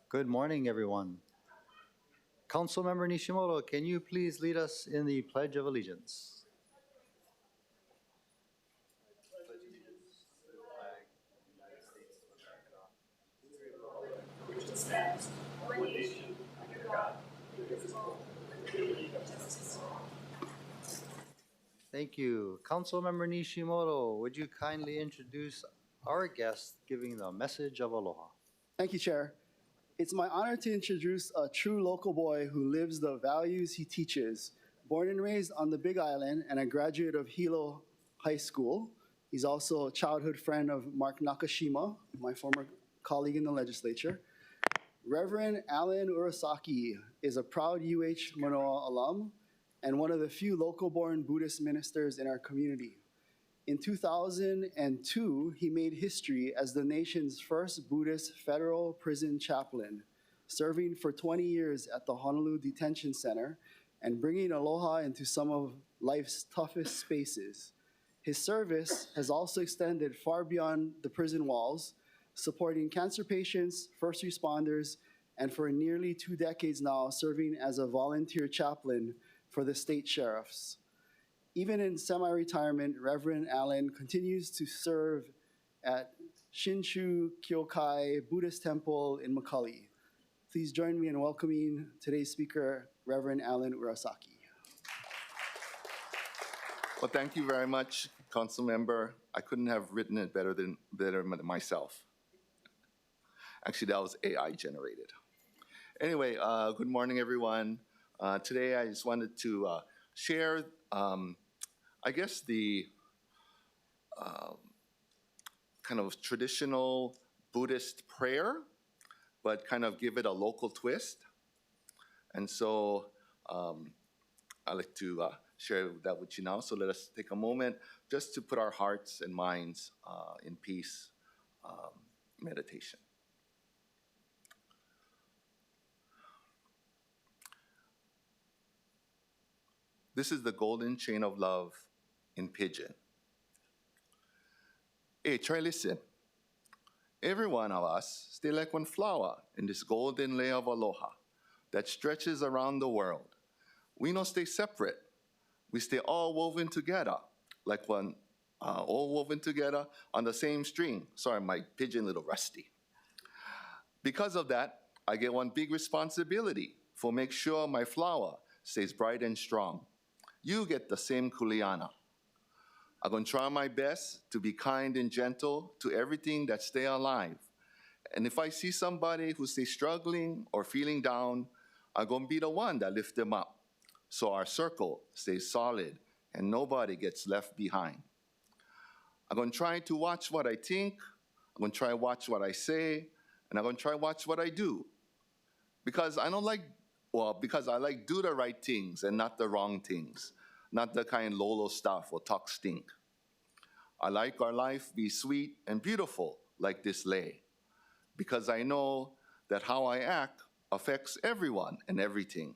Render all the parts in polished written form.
Good morning, everyone. Councilmember Nishimoto, can you please lead us in the Pledge of Allegiance? Which stands one nation under God, indivisible, with liberty and justice for all. Thank you. Councilmember Nishimoto, would you kindly introduce our guest giving the message of aloha? Thank you, Chair. It's my honor to introduce a true local boy who lives the values he teaches. Born and raised on the Big Island and a graduate of Hilo High School, he's also a childhood friend of Mark Nakashima, my former colleague in the legislature. Reverend Alan Urasaki is a proud UH Manoa alum and one of the few local-born Buddhist ministers in our community. In 2002, he made history as the nation's first Buddhist federal prison chaplain, serving for 20 years at the Honolulu Detention Center and bringing aloha into some of life's toughest spaces. His service has also extended far beyond the prison walls, supporting cancer patients, first responders, and for nearly 2 decades now, serving as a volunteer chaplain for the state sheriffs. Even in semi-retirement, Reverend Allen continues to serve at Shinshu Kyokai Buddhist Temple in Macaulay. Please join me in welcoming today's speaker, Reverend Alan Urasaki. Well, thank you very much, Councilmember. I couldn't have written it better than myself. Actually, that was AI generated. Anyway, good morning, everyone. Today, I just wanted to share, I guess, the kind of traditional Buddhist prayer, but kind of give it a local twist. And so I'd like to share that with you now. So let us take a moment just to put our hearts and minds in peace meditation. This is the golden chain of love in Pidgin. Hey, try listen. Every one of us stay like one flower in this golden layer of aloha that stretches around the world. We don't stay separate. We stay all woven together, like one, all woven together on the same string. Sorry, my Pidgin a little rusty. Because of that, I get one big responsibility for make sure my flower stays bright and strong. You get the same kuleana. I'm gonna try my best to be kind and gentle to everything that stay alive. And if I see somebody who stays struggling or feeling down, I'm gonna be the one that lift them up. So our circle stays solid and nobody gets left behind. I'm gonna try to watch what I think, I'm gonna try to watch what I say, and I'm gonna try to watch what I do. Because I like do the right things and not the wrong things, not the kind Lolo stuff or talk stink. I like our life be sweet and beautiful like this lay, because I know that how I act affects everyone and everything.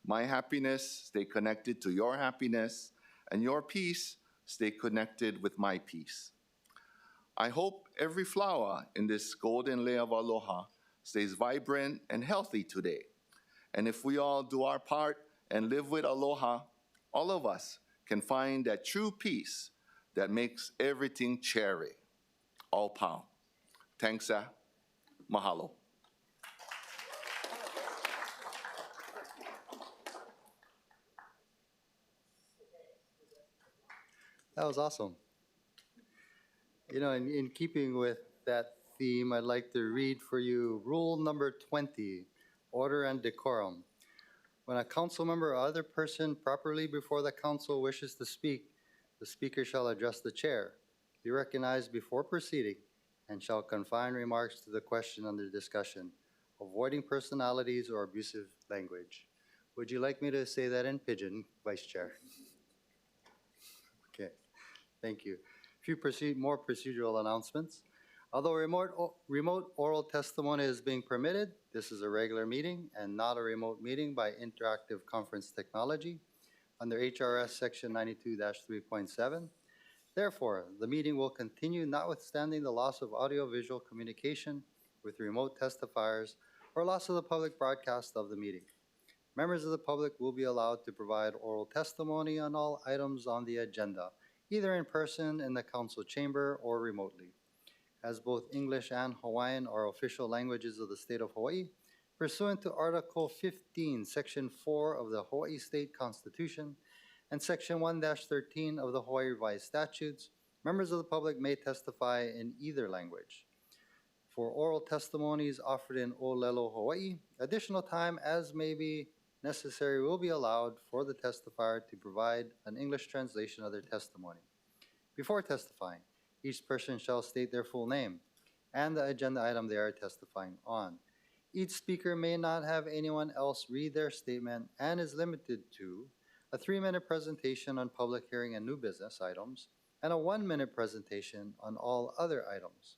My happiness stay connected to your happiness, and your peace stay connected with my peace. I hope every flower in this golden layer of aloha stays vibrant and healthy today. And if we all do our part and live with aloha, all of us can find that true peace that makes everything cherry. All pound. Thanks, mahalo. That was awesome. You know, in keeping with that theme, I'd like to read for you rule number 20, order and decorum. When a council member or other person properly before the council wishes to speak, the speaker shall address the chair, be recognized before proceeding, and shall confine remarks to the question under discussion, avoiding personalities or abusive language. Would you like me to say that in Pidgin, Vice Chair? Okay, thank you. A few more procedural announcements. Although remote oral testimony is being permitted, this is a regular meeting and not a remote meeting by interactive conference technology under HRS section 92-3.7. Therefore, the meeting will continue notwithstanding the loss of audio-visual communication with remote testifiers or loss of the public broadcast of the meeting. Members of the public will be allowed to provide oral testimony on all items on the agenda, either in person in the council chamber or remotely. As both English and Hawaiian are official languages of the state of Hawaii, pursuant to Article 15, Section 4 of the Hawaii State Constitution and Section 1-13 of the Hawaii Revised Statutes, members of the public may testify in either language. For oral testimonies offered in Olelo, Hawaii, additional time as may be necessary will be allowed for the testifier to provide an English translation of their testimony. Before testifying, each person shall state their full name and the agenda item they are testifying on. Each speaker may not have anyone else read their statement and is limited to a 3-minute presentation on public hearing and new business items and a 1-minute presentation on all other items.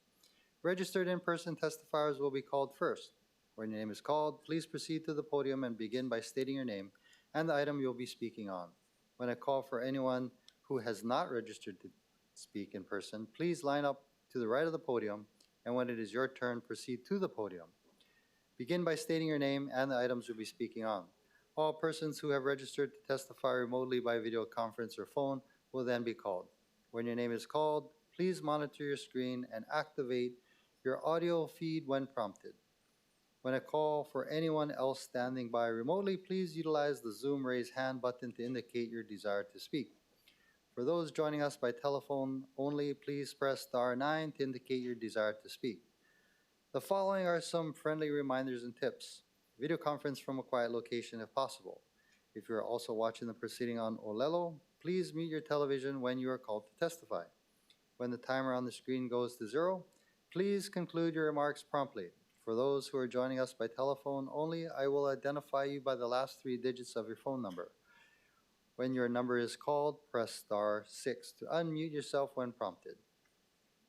Registered in-person testifiers will be called first. When your name is called, please proceed to the podium and begin by stating your name and the item you'll be speaking on. When I call for anyone who has not registered to speak in person, please line up to the right of the podium, and when it is your turn, proceed to the podium. Begin by stating your name and the items you'll be speaking on. All persons who have registered to testify remotely by video conference or phone will then be called. When your name is called, please monitor your screen and activate your audio feed when prompted. When I call for anyone else standing by remotely, please utilize the Zoom raise hand button to indicate your desire to speak. For those joining us by telephone only, please press *9 to indicate your desire to speak. The following are some friendly reminders and tips. Video conference from a quiet location if possible. If you are also watching the proceeding on Olelo, please mute your television when you are called to testify. When the timer on the screen goes to 0, please conclude your remarks promptly. For those who are joining us by telephone only, I will identify you by the last 3 digits of your phone number. When your number is called, press *6 to unmute yourself when prompted.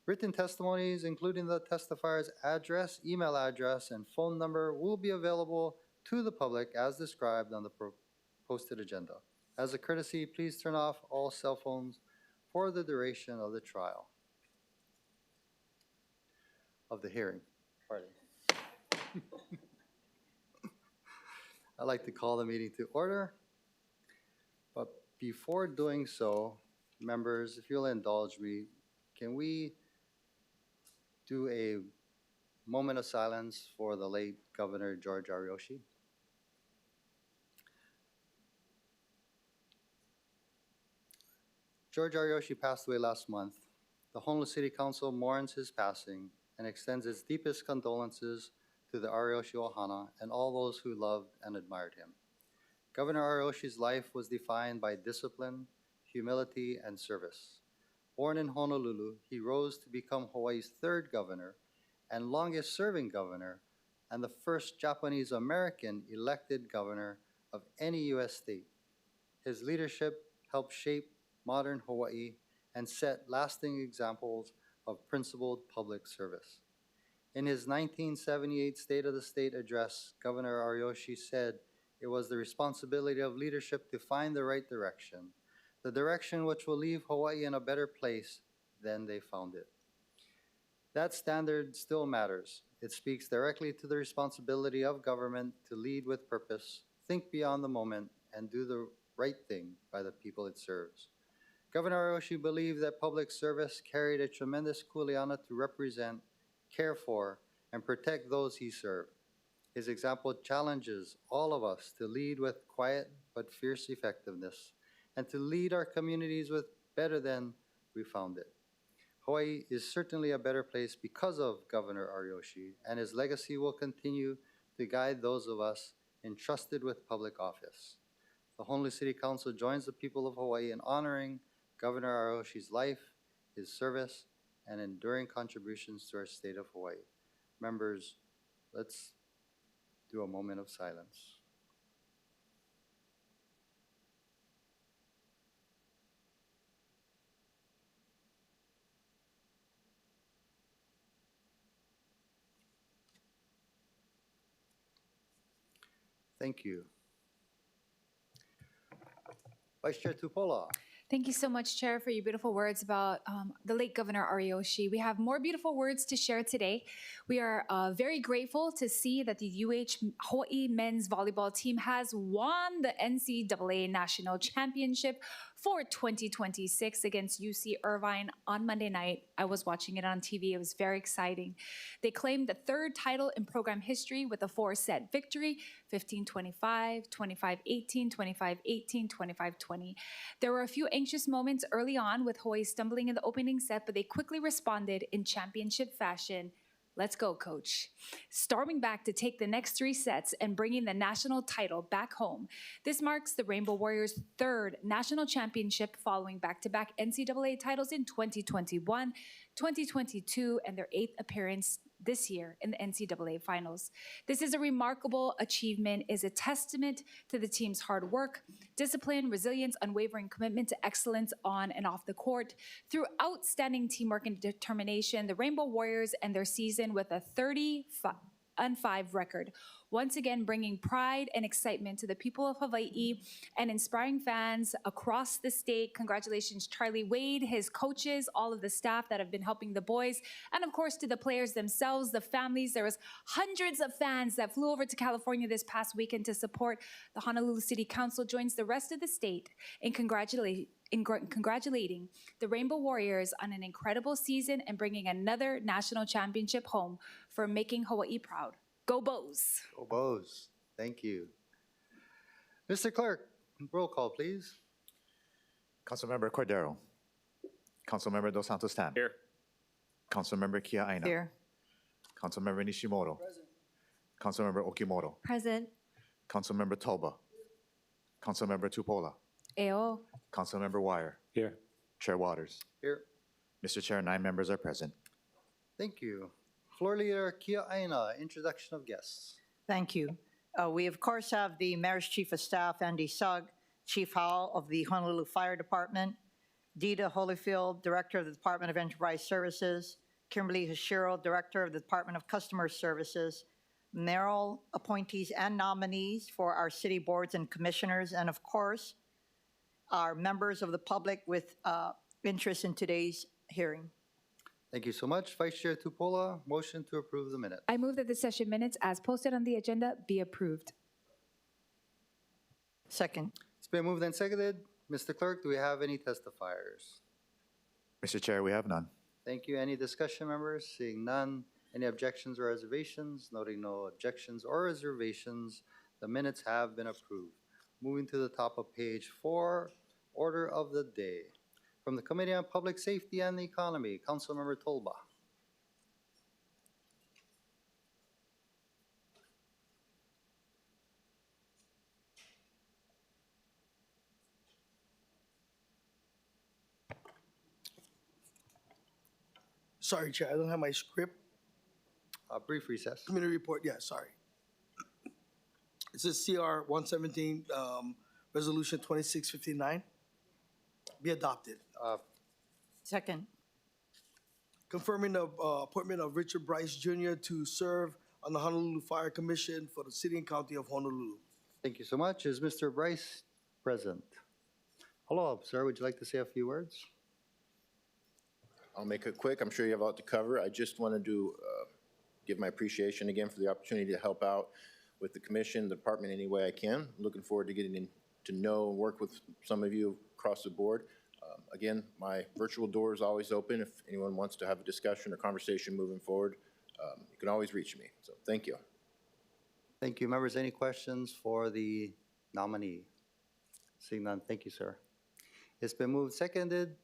Written testimonies, including the testifier's address, email address, and phone number, will be available to the public as described on the posted agenda. As a courtesy, please turn off all cell phones for the duration of the trial. Of the hearing, pardon. I'd like to call the meeting to order. But before doing so, members, if you'll indulge me, can we do a moment of silence for the late Governor George Ariyoshi? George Ariyoshi passed away last month. The Honolulu City Council mourns his passing and extends its deepest condolences to the Ariyoshi Ohana and all those who loved and admired him. Governor Ariyoshi's life was defined by discipline, humility, and service. Born in Honolulu, he rose to become Hawaii's 3rd governor and longest-serving governor and the first Japanese-American elected governor of any U.S. state. His leadership helped shape modern Hawaii and set lasting examples of principled public service. In his 1978 State of the State address, Governor Ariyoshi said it was the responsibility of leadership to find the right direction, the direction which will leave Hawaii in a better place than they found it. That standard still matters. It speaks directly to the responsibility of government to lead with purpose, think beyond the moment, and do the right thing by the people it serves. Governor Ariyoshi believed that public service carried a tremendous kuleana to represent, care for, and protect those he served. His example challenges all of us to lead with quiet but fierce effectiveness and to lead our communities with better than we found it. Hawaii is certainly a better place because of Governor Ariyoshi, and his legacy will continue to guide those of us entrusted with public office. The Honolulu City Council joins the people of Hawaii in honoring Governor Ariyoshi's life, his service, and enduring contributions to our state of Hawaii. Members, let's do a moment of silence. Thank you. Vice Chair Tupola. Thank you so much, Chair, for your beautiful words about the late Governor Ariyoshi. We have more beautiful words to share today. We are very grateful to see that the Hawaii men's volleyball team has won the NCAA National Championship for 2026 against UC Irvine on Monday night. I was watching it on TV. It was very exciting. They claimed the third title in program history with a 4-set victory, 15-25, 25-18, 25-18, 25-20. There were a few anxious moments early on with Hawaii stumbling in the opening set, but they quickly responded in championship fashion. Let's go, coach. Storming back to take the next 3 sets and bringing the national title back home. This marks the Rainbow Warriors' 3rd national championship following back-to-back NCAA titles in 2021, 2022, and their 8th appearance this year in the NCAA finals. This is a remarkable achievement, is a testament to the team's hard work, discipline, resilience, unwavering commitment to excellence on and off the court. Through outstanding teamwork and determination, the Rainbow Warriors end their season with a 30-5 record, once again bringing pride and excitement to the people of Hawaii and inspiring fans across the state. Congratulations, Charlie Wade, his coaches, all of the staff that have been helping the boys, and of course to the players themselves, the families. There was hundreds of fans that flew over to California this past weekend to support. The Honolulu City Council joins the rest of the state in congratulating the Rainbow Warriors on an incredible season and bringing another national championship home for making Hawaii proud. Go Bows! Go Bows. Thank you. Mr. Clerk, roll call, please. Councilmember Cordero. Councilmember Dos Santos Tam. Here. Councilmember Kia Aina. Here. Councilmember Nishimoto. Present. Councilmember Okimoto. Present. Councilmember Toba. Councilmember Tupola. Eo. Councilmember Wire. Here. Chair Waters. Here. Mr. Chair, 9 members are present. Thank you. Floor Leader Kia Aina, introduction of guests. Thank you. We, of course, have the Mayor's Chief of Staff, Andy Sugg, Chief Howell of the Honolulu Fire Department, Dita Holyfield, Director of the Department of Enterprise Services, Kimberly Hashiro, Director of the Department of Customer Services, mayoral appointees and nominees for our city boards and commissioners, and of course, our members of the public with interest in today's hearing. Thank you so much. Vice Chair Tupola, motion to approve the minute. I move that the session minutes as posted on the agenda be approved. Second. It's been moved and seconded. Mr. Clerk, do we have any testifiers? Mr. Chair, we have none. Thank you. Any discussion, members? Seeing none. Any objections or reservations? Noting no objections or reservations, the minutes have been approved. Moving to the top of page 4, order of the day. From the Committee on Public Safety and the Economy, Councilmember Tolba. Sorry, Chair, I don't have my script. A brief recess. Committee report, yeah, sorry. It says CR 117, Resolution 2659, be adopted. Second. Confirming the appointment of Richard Bryce Jr. to serve on the Honolulu Fire Commission for the City and County of Honolulu. Thank you so much. Is Mr. Bryce present? Hello, sir. Would you like to say a few words? I'll make it quick. I'm sure you have a lot to cover. I just wanted to give my appreciation again for the opportunity to help out with the commission, the department, any way I can. Looking forward to getting to know and work with some of you across the board. Again, my virtual door is always open. If anyone wants to have a discussion or conversation moving forward, you can always reach me. So thank you. Thank you. Members, any questions for the nominee? Seeing none, thank you, sir. It's been moved, seconded,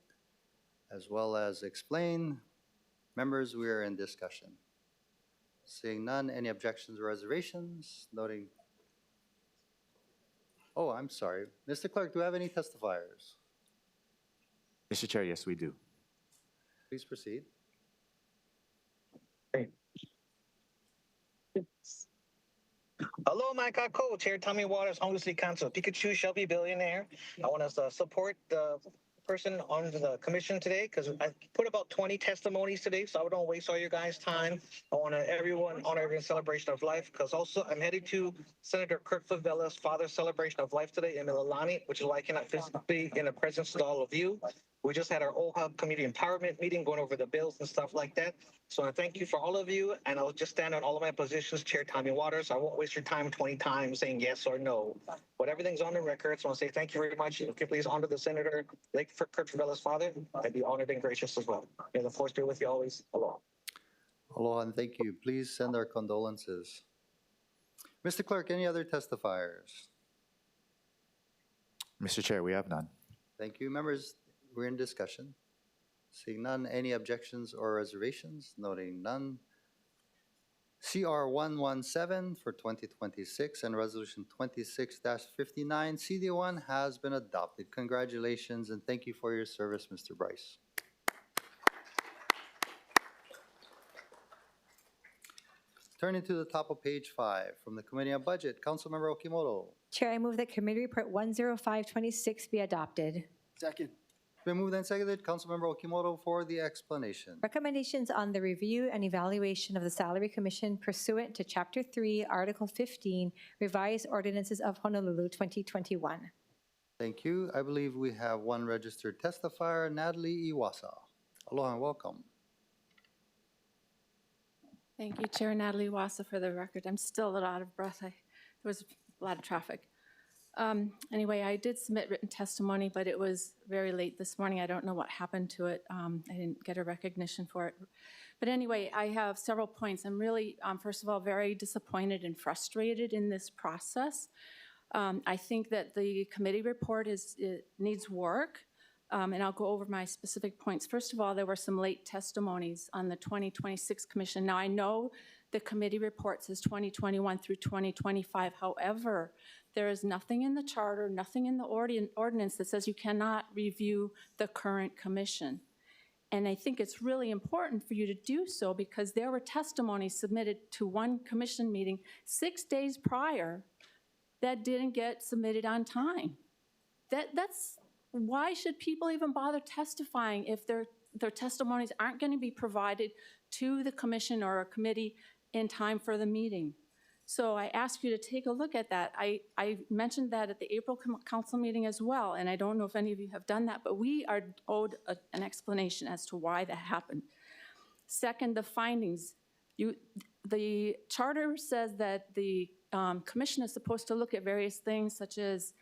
as well as explained. Members, we are in discussion. Seeing none, any objections or reservations? Noting. Oh, I'm sorry. Mr. Clerk, do we have any testifiers? Mr. Chair, yes, we do. Please proceed. Hello, my Chair Tommy Waters, Honolulu City Council. Pikachu shall be billionaire. I want to support the person on the commission today because I put about 20 testimonies today, so I don't waste all your guys' time. I want to honor everyone's celebration of life because also I'm headed to Senator Kurt Favella's father's celebration of life today in Mililani, which is why I cannot physically be in the presence of all of you. We just had our ALOHA community empowerment meeting going over the bills and stuff like that. So I thank you for all of you, and I'll just stand on all of my positions, Chair Tommy Waters. I won't waste your time 20 times saying yes or no. But everything's on the record, so I want to say thank you very much. If you please honor the Senator, like for Kurt Favella's father, I'd be honored and gracious as well. May the force be with you always. Aloha. Aloha and thank you. Please send our condolences. Mr. Clerk, any other testifiers? Mr. Chair, we have none. Thank you. Members, we're in discussion. Seeing none, any objections or reservations? Noting none. CR 117 for 2026 and Resolution 26-59, CD1 has been adopted. Congratulations and thank you for your service, Mr. Bryce. Turning to the top of page 5, from the Committee on Budget, Councilmember Okimoto. Chair, I move that Committee Report 10526 be adopted. Second. It's been moved and seconded. Councilmember Okimoto for the explanation. Recommendations on the review and evaluation of the Salary Commission pursuant to Chapter 3, Article 15, Revised Ordinances of Honolulu 2021. Thank you. I believe we have one registered testifier, Natalie Iwasa. Aloha and welcome. Thank you, Chair. Natalie Wassa, for the record. I'm still a little out of breath. There was a lot of traffic. Anyway, I did submit written testimony, but it was very late this morning. I don't know what happened to it. I didn't get a recognition for it. But anyway, I have several points. I'm really, first of all, very disappointed and frustrated in this process. I think that the committee report needs work. And I'll go over my specific points. First of all, there were some late testimonies on the 2026 commission. Now, I know the committee report says 2021 through 2025. However, there is nothing in the charter, nothing in the ordinance that says you cannot review the current commission. And I think it's really important for you to do so because there were testimonies submitted to one commission meeting 6 days prior that didn't get submitted on time. Why should people even bother testifying if their testimonies aren't going to be provided to the commission or a committee in time for the meeting? So I ask you to take a look at that. I mentioned that at the April council meeting as well, and I don't know if any of you have done that, but we are owed an explanation as to why that happened. Second, the findings. The charter says that the commission is supposed to look at various things such as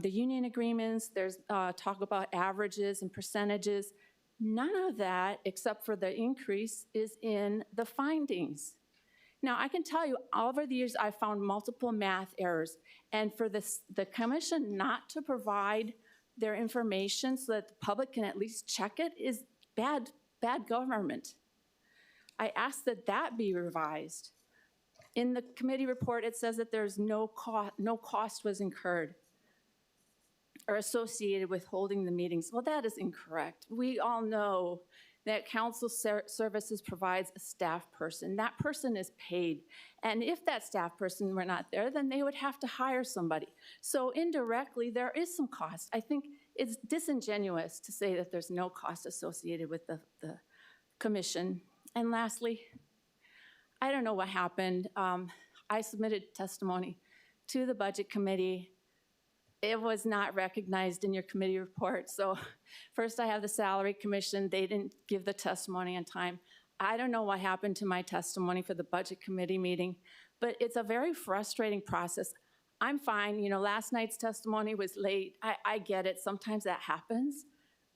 the union agreements, there's talk about averages and percentages. None of that, except for the increase, is in the findings. Now, I can tell you, over the years, I've found multiple math errors. And for the commission not to provide their information so that the public can at least check it is bad government. I ask that that be revised. In the committee report, it says that there's no cost was incurred or associated with holding the meetings. Well, that is incorrect. We all know that council services provides a staff person. That person is paid. And if that staff person were not there, then they would have to hire somebody. So indirectly, there is some cost. I think it's disingenuous to say that there's no cost associated with the commission. And lastly, I don't know what happened. I submitted testimony to the budget committee. It was not recognized in your committee report. So first I have the salary commission. They didn't give the testimony on time. I don't know what happened to my testimony for the budget committee meeting, but it's a very frustrating process. I'm fine. You know, last night's testimony was late. I get it. Sometimes that happens.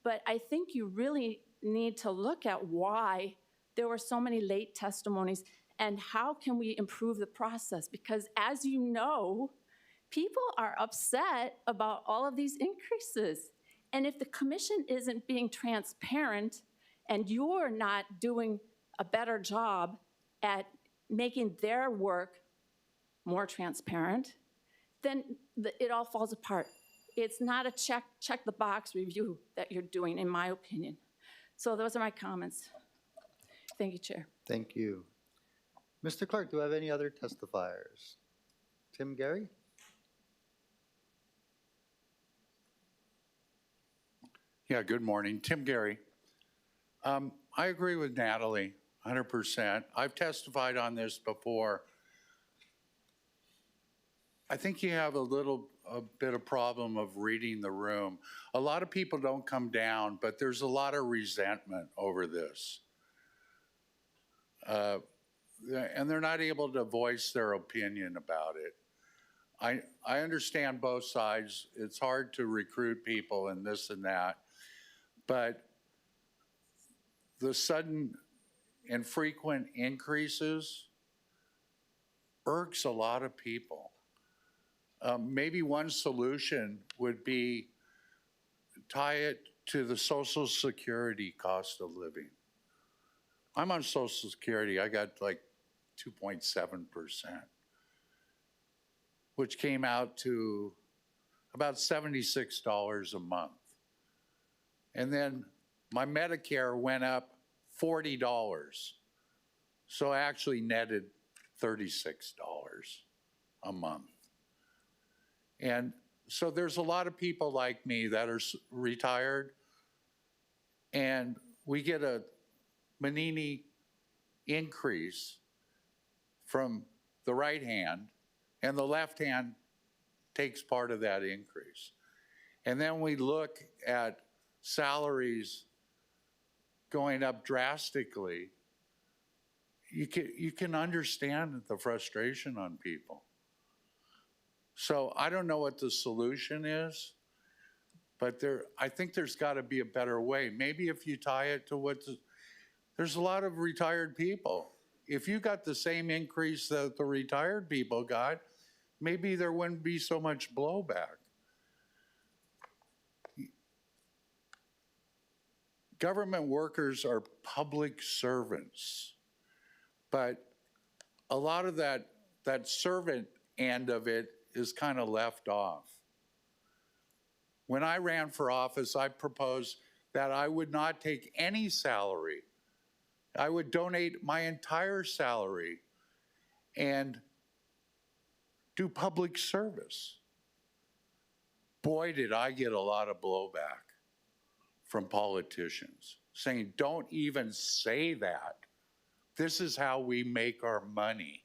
But I think you really need to look at why there were so many late testimonies and how can we improve the process? Because as you know, people are upset about all of these increases. And if the commission isn't being transparent and you're not doing a better job at making their work more transparent, then it all falls apart. It's not a check the box review that you're doing, in my opinion. So those are my comments. Thank you, Chair. Thank you. Mr. Clerk, do I have any other testifiers? Tim Gary? Yeah, good morning. Tim Gary. I agree with Natalie 100%. I've testified on this before. I think you have a bit of problem of reading the room. A lot of people don't come down, but there's a lot of resentment over this. And they're not able to voice their opinion about it. I understand both sides. It's hard to recruit people and this and that, but the sudden and frequent increases irks a lot of people. Maybe one solution would be tie it to the Social Security cost of living. I'm on Social Security. I got like 2.7%, which came out to about $76 a month. And then my Medicare went up $40. So I actually netted $36 a month. And so there's a lot of people like me that are retired, and we get a Manini increase from the right hand, and the left hand takes part of that increase. And then we look at salaries going up drastically. You can understand the frustration on people. So I don't know what the solution is, but I think there's got to be a better way. Maybe if you tie it to there's a lot of retired people. If you got the same increase that the retired people got, maybe there wouldn't be so much blowback. Government workers are public servants, but a lot of that servant end of it is kind of left off. When I ran for office, I proposed that I would not take any salary. I would donate my entire salary and do public service. Boy, did I get a lot of blowback from politicians saying, don't even say that. This is how we make our money.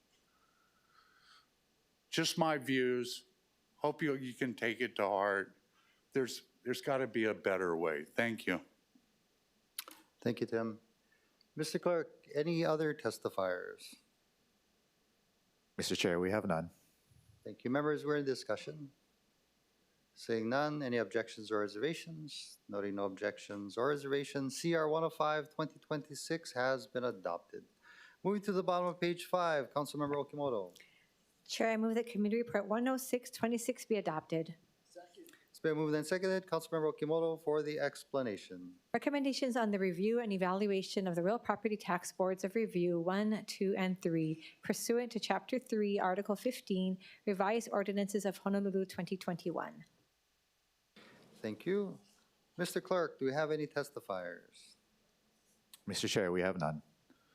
Just my views. Hope you can take it to heart. There's got to be a better way. Thank you. Thank you, Tim. Mr. Clerk, any other testifiers? Mr. Chair, we have none. Thank you. Members, we're in discussion. Seeing none, any objections or reservations? Noting no objections or reservations, CR 105-2026 has been adopted. Moving to the bottom of page 5, Councilmember Okimoto. Chair, I move that Committee Report 10626 be adopted. It's been moved and seconded. Councilmember Okimoto for the explanation. Recommendations on the review and evaluation of the Real Property Tax Boards of Review 1, 2, and 3 pursuant to Chapter 3, Article 15, Revised Ordinances of Honolulu 2021. Thank you. Mr. Clerk, do we have any testifiers? Mr. Chair, we have none.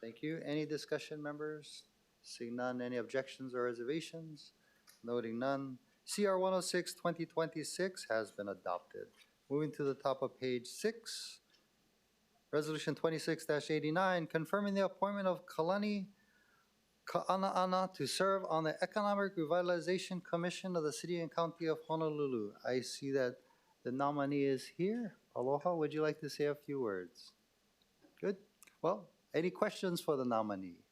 Thank you. Any discussion, members? Seeing none, any objections or reservations? Noting none, CR 106-2026 has been adopted. Moving to the top of page 6, Resolution 26-89, confirming the appointment of Kalani Ka'ana'ana to serve on the Economic Revitalization Commission of the City and County of Honolulu. I see that the nominee is here. Aloha, would you like to say a few words? Good. Well, any questions for the nominee?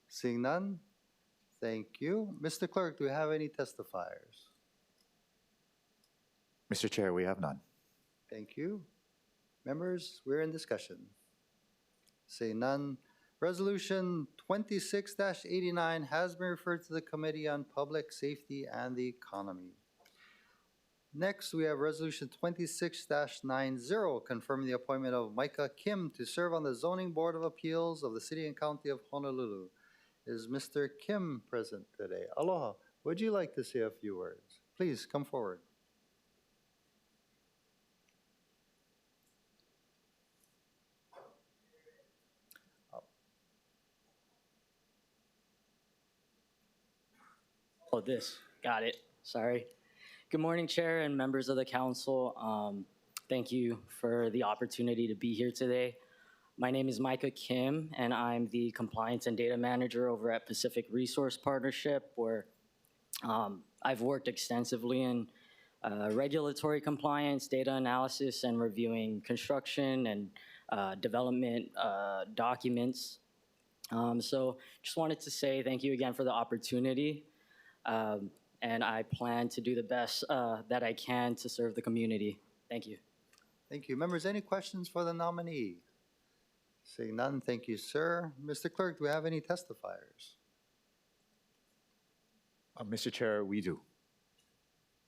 Seeing none, thank you. Mr. Clerk, do we have any testifiers? Mr. Chair, we have none. Thank you. Members, we're in discussion. Seeing none, Resolution 26-89 has been referred to the Committee on Public Safety and the Economy. Next, we have Resolution 26-90, confirming the appointment of Micah Kim to serve on the Zoning Board of Appeals of the City and County of Honolulu. Is Mr. Kim present today? Aloha, would you like to say a few words? Please come forward. Oh, this. Got it. Sorry. Good morning, Chair and members of the council. Thank you for the opportunity to be here today. My name is Micah Kim, and I'm the Compliance and Data Manager over at Pacific Resource Partnership, where I've worked extensively in regulatory compliance, data analysis, and reviewing construction and development documents. So just wanted to say thank you again for the opportunity, and I plan to do the best that I can to serve the community. Thank you. Thank you. Members, any questions for the nominee? Seeing none, thank you, sir. Mr. Clerk, do we have any testifiers? Mr. Chair, we do.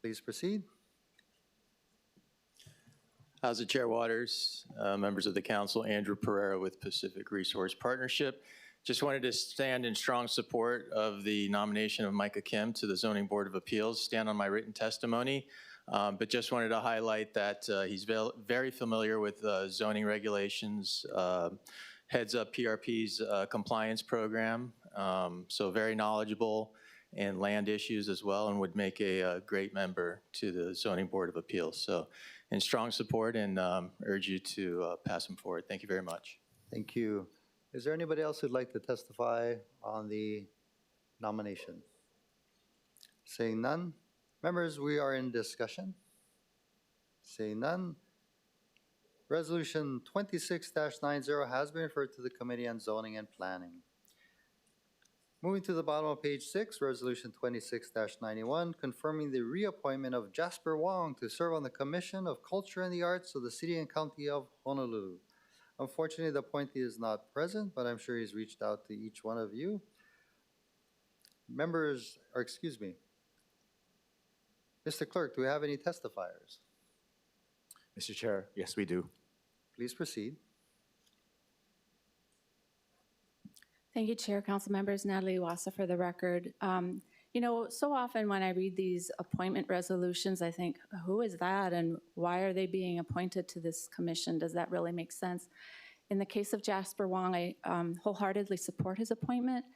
Please proceed. How's it, Chair Waters, members of the council, Andrew Pereira with Pacific Resource Partnership. Just wanted to stand in strong support of the nomination of Micah Kim to the Zoning Board of Appeals, stand on my written testimony, but just wanted to highlight that he's very familiar with zoning regulations, heads up PRP's compliance program, so very knowledgeable in land issues as well, and would make a great member to the Zoning Board of Appeals. So in strong support, and urge you to pass him forward. Thank you very much. Thank you. Is there anybody else who'd like to testify on the nomination? Seeing none. Members, we are in discussion. Seeing none. Resolution 26-90 has been referred to the Committee on Zoning and Planning. Moving to the bottom of page 6, Resolution 26-91, confirming the reappointment of Jasper Wong to serve on the Commission of Culture and the Arts of the City and County of Honolulu. Unfortunately, the appointee is not present, but I'm sure he's reached out to each one of you. Members, or excuse me, Mr. Clerk, do we have any testifiers? Mr. Chair, yes, we do. Please proceed. Thank you, Chair, Council members. Natalie Wassa for the record. You know, so often when I read these appointment resolutions, I think, who is that and why are they being appointed to this commission? Does that really make sense? In the case of Jasper Wong, I wholeheartedly support his appointment.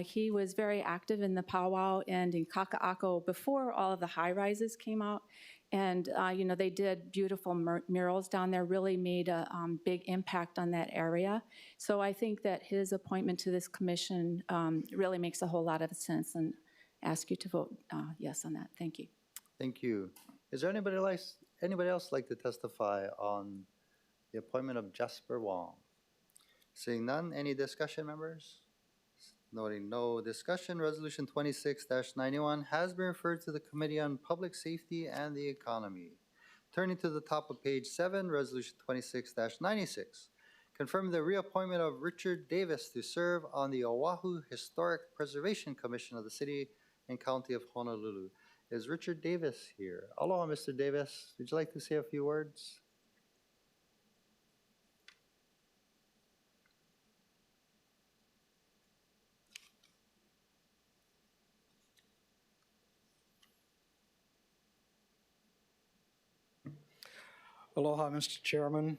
He was very active in the powwow and in Kaka'ako before all of the high-rises came out. And, you know, they did beautiful murals down there, really made a big impact on that area. So I think that his appointment to this commission really makes a whole lot of sense, and ask you to vote yes on that. Thank you. Thank you. Is there anybody else like to testify on the appointment of Jasper Wong? Seeing none, any discussion, members? Noting no discussion, Resolution 26-91 has been referred to the Committee on Public Safety and the Economy. Turning to the top of page 7, Resolution 26-96, confirming the reappointment of Richard Davis to serve on the Oahu Historic Preservation Commission of the City and County of Honolulu. Is Richard Davis here? Aloha, Mr. Davis. Would you like to say a few words? Aloha, Mr. Chairman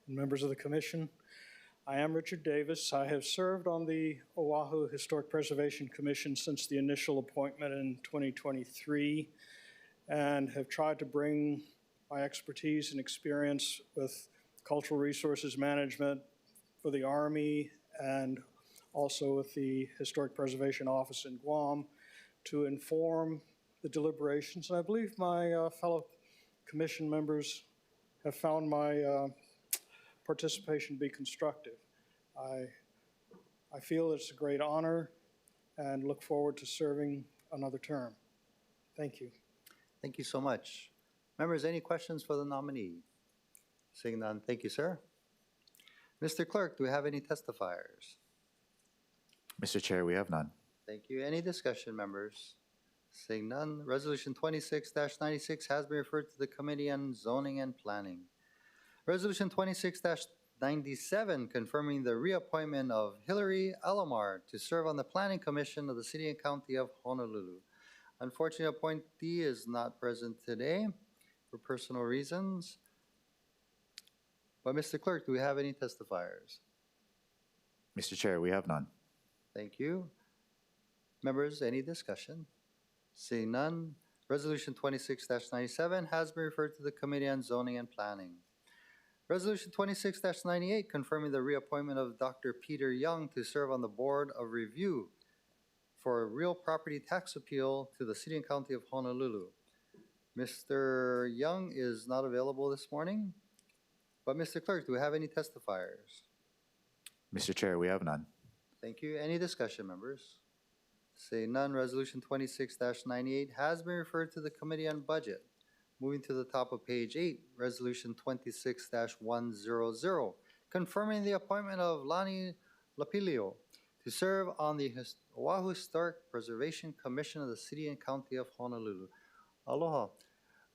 and members of the Commission. I am Richard Davis. I have served on the Oahu Historic Preservation Commission since the initial appointment in 2023, and have tried to bring my expertise and experience with cultural resources management for the Army and also with the Historic Preservation Office in Guam to inform the deliberations. And I believe my fellow commission members have found my participation to be constructive. I feel it's a great honor and look forward to serving another term. Thank you. Thank you so much. Members, any questions for the nominee? Seeing none, thank you, sir. Mr. Clerk, do we have any testifiers? Mr. Chair, we have none. Thank you. Any discussion, members? Seeing none, Resolution 26-96 has been referred to the Committee on Zoning and Planning. Resolution 26-97, confirming the reappointment of Hillary Alomar to serve on the Planning Commission of the City and County of Honolulu. Unfortunately, appointee is not present today for personal reasons. But Mr. Clerk, do we have any testifiers? Mr. Chair, we have none. Thank you. Members, any discussion? Seeing none, Resolution 26-97 has been referred to the Committee on Zoning and Planning. Resolution 26-98, confirming the reappointment of Dr. Peter Young to serve on the Board of Review for a real property tax appeal to the City and County of Honolulu. Mr. Young is not available this morning, but Mr. Clerk, do we have any testifiers? Mr. Chair, we have none. Thank you. Any discussion, members? Seeing none, Resolution 26-98 has been referred to the Committee on Budget. Moving to the top of page 8, Resolution 26-100, confirming the appointment of Lani Lapilio to serve on the Oahu Historic Preservation Commission of the City and County of Honolulu. Aloha.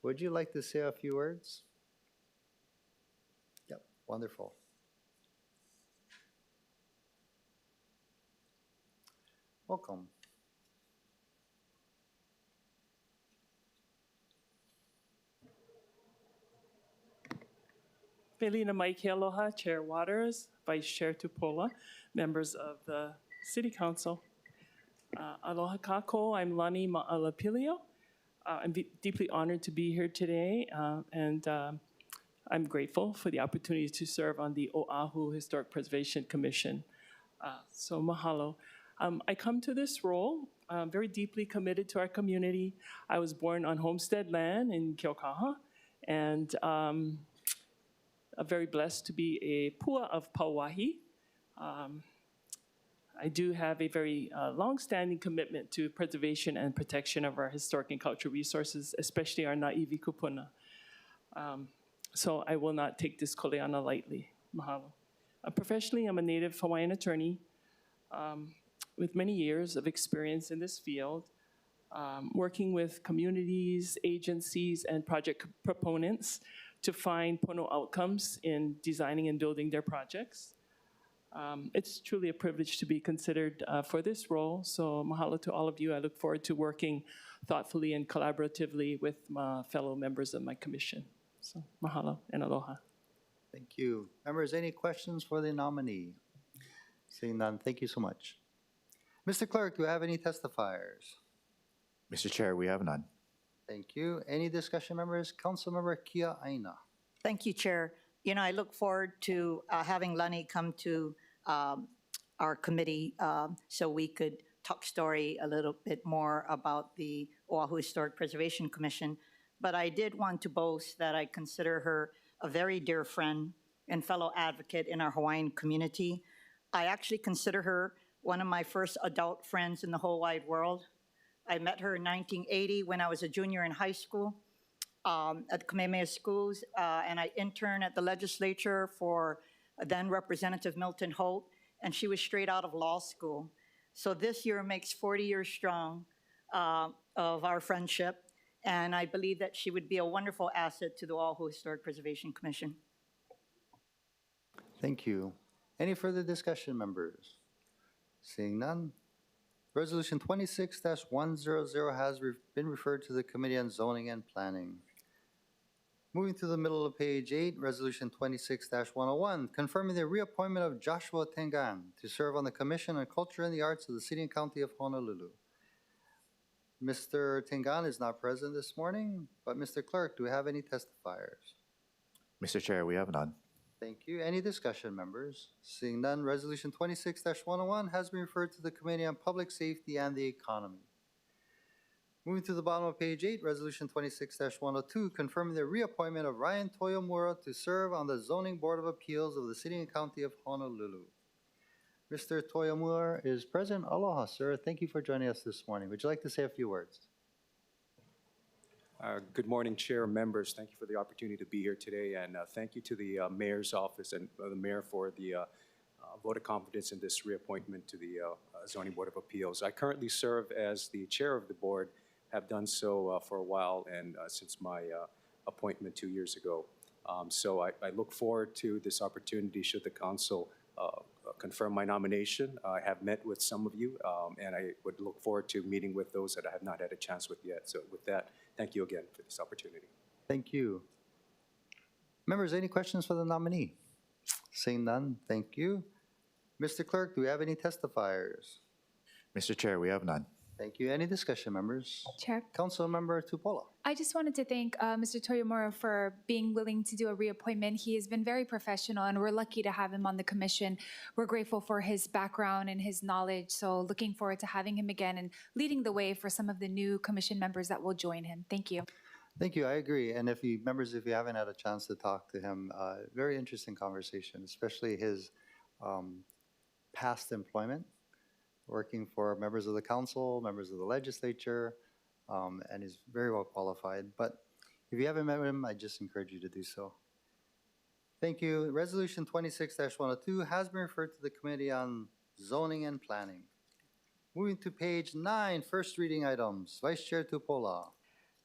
Would you like to say a few words? Yep, wonderful. Welcome. Felina Mike Aloha, Chair Waters, Vice Chair Tupola, members of the City Council. Aloha kako, I'm Lani Ma'alapilio. I'm deeply honored to be here today, and I'm grateful for the opportunity to serve on the Oahu Historic Preservation Commission. So mahalo. I come to this role very deeply committed to our community. I was born on homestead land in Keaukaha, and very blessed to be a pua of Pauahi. I do have a very long-standing commitment to preservation and protection of our historic and cultural resources, especially our na'iwi kupuna. So I will not take this koleana lightly. Mahalo. Professionally, I'm a native Hawaiian attorney with many years of experience in this field, working with communities, agencies, and project proponents to find pono outcomes in designing and building their projects. It's truly a privilege to be considered for this role, so mahalo to all of you. I look forward to working thoughtfully and collaboratively with my fellow members of my commission. So mahalo and aloha. Thank you. Members, any questions for the nominee? Seeing none, thank you so much. Mr. Clerk, do we have any testifiers? Mr. Chair, we have none. Thank you. Any discussion, members? Councilmember Kia Aina. Thank you, Chair. You know, I look forward to having Lani come to our committee so we could talk story a little bit more about the Oahu Historic Preservation Commission. But I did want to boast that I consider her a very dear friend and fellow advocate in our Hawaiian community. I actually consider her one of my first adult friends in the whole wide world. I met her in 1980 when I was a junior in high school at Kamehameha Schools, and I interned at the legislature for then Representative Milton Holt, and she was straight out of law school. So this year makes 40 years strong of our friendship, and I believe that she would be a wonderful asset to the Oahu Historic Preservation Commission. Thank you. Any further discussion, members? Seeing none. Resolution 26-100 has been referred to the Committee on Zoning and Planning. Moving to the middle of page 8, Resolution 26-101, confirming the reappointment of Joshua Tengan to serve on the Commission on Culture and the Arts of the City and County of Honolulu. Mr. Tengan is not present this morning, but Mr. Clerk, do we have any testifiers? Mr. Chair, we have none. Thank you. Any discussion, members? Seeing none, Resolution 26-101 has been referred to the Committee on Public Safety and the Economy. Moving to the bottom of page 8, Resolution 26-102, confirming the reappointment of Ryan Toyomura to serve on the Zoning Board of Appeals of the City and County of Honolulu. Mr. Toyomura is present. Aloha, sir. Thank you for joining us this morning. Would you like to say a few words? Good morning, Chair, members. Thank you for the opportunity to be here today, and thank you to the Mayor's office and the Mayor for the vote of confidence in this reappointment to the Zoning Board of Appeals. I currently serve as the Chair of the Board, have done so for a while and since my appointment 2 years ago. So I look forward to this opportunity should the Council confirm my nomination. I have met with some of you, and I would look forward to meeting with those that I have not had a chance with yet. So with that, thank you again for this opportunity. Thank you. Members, any questions for the nominee? Seeing none, thank you. Mr. Clerk, do we have any testifiers? Mr. Chair, we have none. Thank you. Any discussion, members? Chair. Councilmember Tupola. I just wanted to thank Mr. Toyomura for being willing to do a reappointment. He has been very professional, and we're lucky to have him on the commission. We're grateful for his background and his knowledge, so looking forward to having him again and leading the way for some of the new commission members that will join him. Thank you. Thank you. I agree. And if you haven't had a chance to talk to him, very interesting conversation, especially his past employment, working for members of the council, members of the legislature, and is very well qualified. But if you haven't met him, I just encourage you to do so. Thank you. Resolution 26-102 has been referred to the Committee on Zoning and Planning. Moving to page 9, first reading items. Vice Chair Tupola.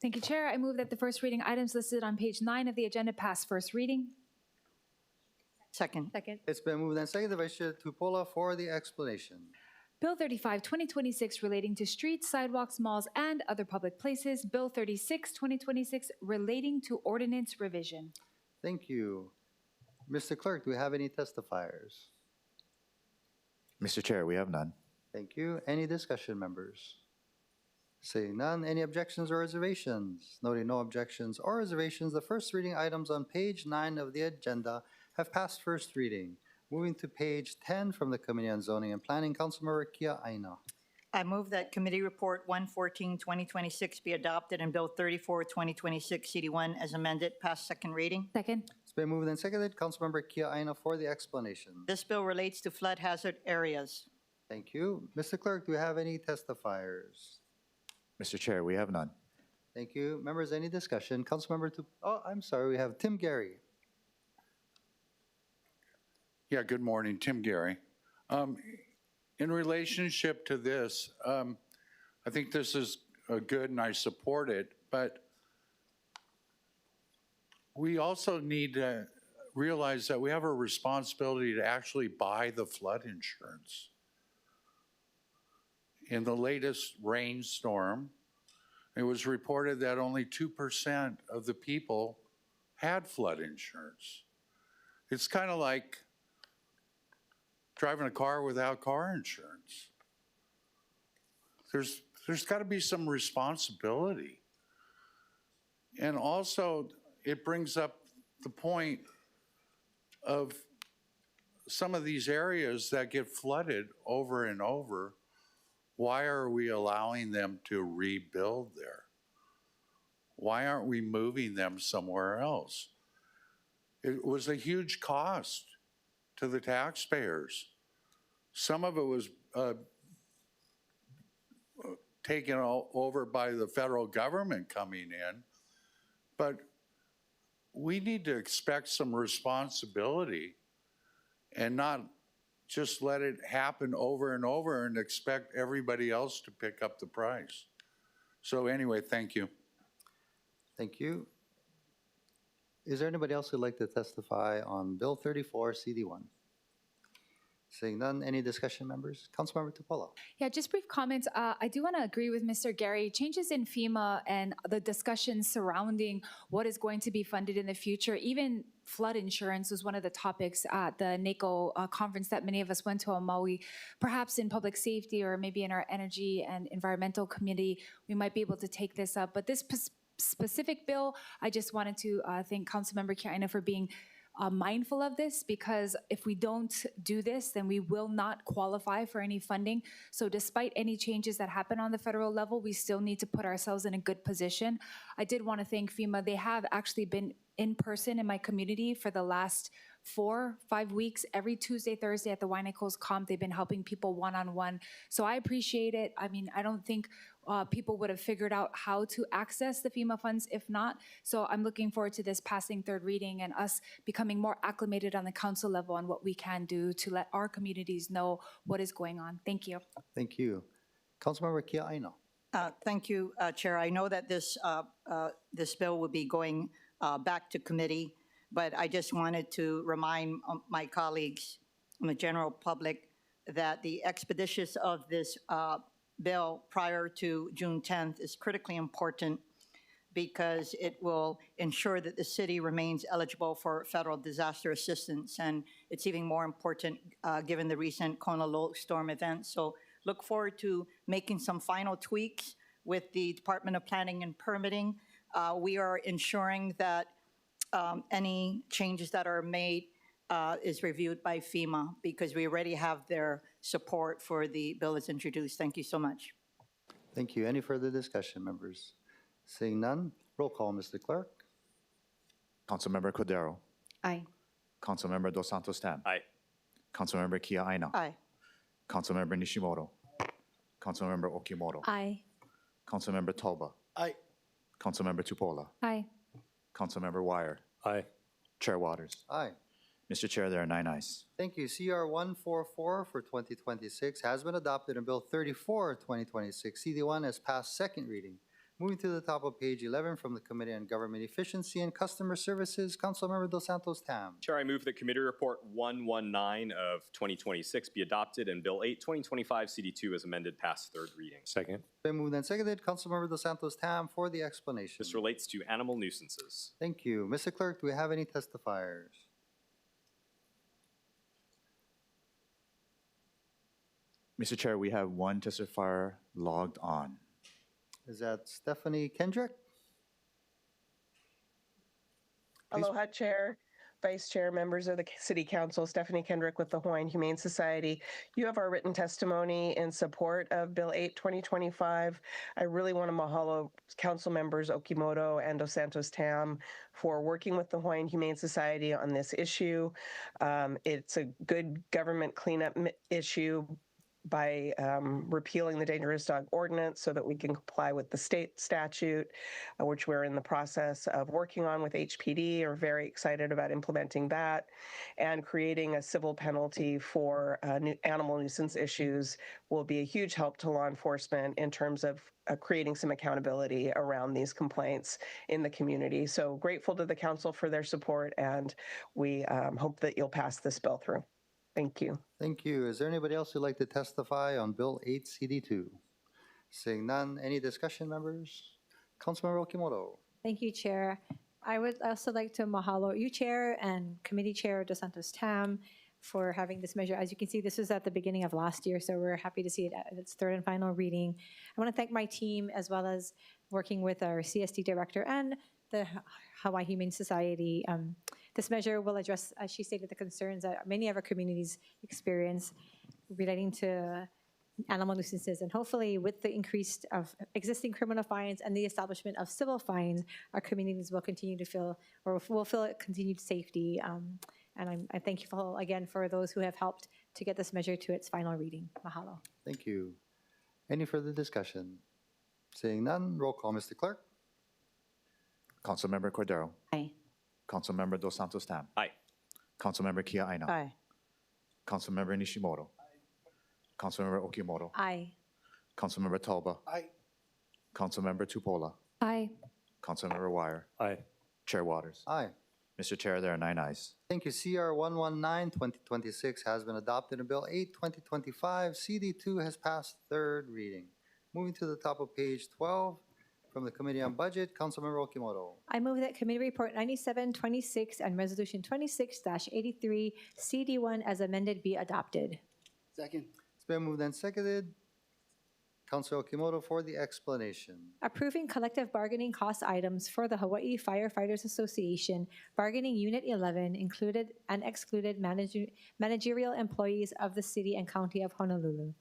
Thank you, Chair. I move that the first reading items listed on page 9 of the agenda pass first reading. Second. Second. It's been moved and seconded. Vice Chair Tupola for the explanation. Bill 35, 2026 relating to streets, sidewalks, malls, and other public places. Bill 36, 2026 relating to ordinance revision. Thank you. Mr. Clerk, do we have any testifiers? Mr. Chair, we have none. Thank you. Any discussion, members? Seeing none, any objections or reservations? Noting no objections or reservations, the first reading items on page 9 of the agenda have passed first reading. Moving to page 10 from the Committee on Zoning and Planning, Councilmember Kia Aina. I move that Committee Report 114, 2026 be adopted and Bill 34, 2026 CD1 as amended pass second reading. Second. It's been moved and seconded. Councilmember Kia Aina for the explanation. This bill relates to flood hazard areas. Thank you. Mr. Clerk, do we have any testifiers? Mr. Chair, we have none. Thank you. Members, any discussion? Councilmember I'm sorry, we have Tim Gary. Yeah, good morning, Tim Gary. In relationship to this, I think this is good and I support it, but we also need to realize that we have a responsibility to actually buy the flood insurance. In the latest rainstorm, it was reported that only 2% of the people had flood insurance. It's kind of like driving a car without car insurance. There's got to be some responsibility. And also, it brings up the point of some of these areas that get flooded over and over. Why are we allowing them to rebuild there? Why aren't we moving them somewhere else? It was a huge cost to the taxpayers. Some of it was taken over by the federal government coming in, but we need to expect some responsibility and not just let it happen over and over and expect everybody else to pick up the price. So anyway, thank you. Thank you. Is there anybody else who'd like to testify on Bill 34, CD1? Seeing none, any discussion, members? Councilmember Tupola. Yeah, just brief comments. I do want to agree with Mr. Gary. Changes in FEMA and the discussions surrounding what is going to be funded in the future, even flood insurance was one of the topics at the NACO conference that many of us went to on Maui. Perhaps in public safety or maybe in our energy and environmental committee, we might be able to take this up. But this specific bill, I just wanted to thank Councilmember Kiaina for being mindful of this, because if we don't do this, then we will not qualify for any funding. So despite any changes that happen on the federal level, we still need to put ourselves in a good position. I did want to thank FEMA. They have actually been in person in my community for the last 4-5 weeks. Every Tuesday, Thursday at the Waianako's Comp, they've been helping people one-on-one. So I appreciate it. I mean, I don't think people would have figured out how to access the FEMA funds if not. So I'm looking forward to this passing third reading and us becoming more acclimated on the council level on what we can do to let our communities know what is going on. Thank you. Thank you. Councilmember Kia Aina. Thank you, Chair. I know that this bill will be going back to committee, but I just wanted to remind my colleagues and the general public that the expeditious of this bill prior to June 10th is critically important, because it will ensure that the city remains eligible for federal disaster assistance. And it's even more important given the recent Kona low storm event. So look forward to making some final tweaks with the Department of Planning and Permitting. We are ensuring that any changes that are made is reviewed by FEMA because we already have their support for the bill that's introduced. Thank you so much. Thank you. Any further discussion, members? Seeing none, roll call, Mr. Clerk. Councilmember Cordero. Aye. Councilmember Dos Santos Tam. Aye. Councilmember Kia Aina. Aye. Councilmember Nishimoto. Councilmember Okimoto. Aye. Councilmember Toba. Aye. Councilmember Tupola. Aye. Councilmember Wire. Aye. Chair Waters. Aye. Mr. Chair, there are 9 ayes. Thank you. CR 144 for 2026 has been adopted, and Bill 34, 2026, CD1 has passed second reading. Moving to the top of page 11 from the Committee on Government Efficiency and Customer Services, Councilmember Dos Santos Tam. Chair, I move that Committee Report 119 of 2026 be adopted and Bill 8, 2025 CD2 as amended pass third reading. Second. Been moved and seconded. Councilmember Dos Santos Tam for the explanation. This relates to animal nuisances. Thank you. Mr. Clerk, do we have any testifiers? Mr. Chair, we have 1 testifier logged on. Is that Stephanie Kendrick? Aloha, Chair, Vice Chair, members of the City Council, Stephanie Kendrick with the Hawaiian Humane Society. You have our written testimony in support of Bill 8, 2025. I really want to mahalo Council members Okimoto and Dos Santos Tam for working with the Hawaiian Humane Society on this issue. It's a good government cleanup issue by repealing the dangerous dog ordinance so that we can comply with the state statute, which we're in the process of working on with HPD. We're very excited about implementing that, and creating a civil penalty for animal nuisance issues will be a huge help to law enforcement in terms of creating some accountability around these complaints in the community. So grateful to the council for their support, and we hope that you'll pass this bill through. Thank you. Thank you. Is there anybody else who'd like to testify on Bill 8 CD2? Seeing none, any discussion, members? Councilmember Okimoto. Thank you, Chair. I would also like to mahalo you, Chair, and Committee Chair Dos Santos Tam for having this measure. As you can see, this was at the beginning of last year, so we're happy to see it at its third and final reading. I want to thank my team, as well as working with our CSD Director and the Hawaii Humane Society. This measure will address, as she stated, the concerns that many of our communities experience relating to animal nuisances. And hopefully, with the increase of existing criminal fines and the establishment of civil fines, our communities will continue to feel, or will feel continued safety. And I'm thankful again for those who have helped to get this measure to its final reading. Mahalo. Thank you. Any further discussion? Seeing none, roll call, Mr. Clerk. Councilmember Cordero. Aye. Councilmember Dos Santos Tam. Aye. Councilmember Kia Aina. Aye. Councilmember Nishimoto. Councilmember Okimoto. Aye. Councilmember Talba. Aye. Councilmember Tupola. Aye. Councilmember Wire. Aye. Chair Waters. Aye. Mr. Chair, there are 9 ayes. Thank you. CR 119 2026 has been adopted, and Bill 8 2025 CD2 has passed third reading. Moving to the top of page 12 from the Committee on Budget, Councilmember Okimoto. I move that Committee Report 9726 and Resolution 26-83 CD1 as amended be adopted. Second. It's been moved and seconded. Councilor Okimoto for the explanation. Approving collective bargaining cost items for the Hawaii Firefighters Association, Bargaining Unit 11, included and excluded managerial employees of the City and County of Honolulu.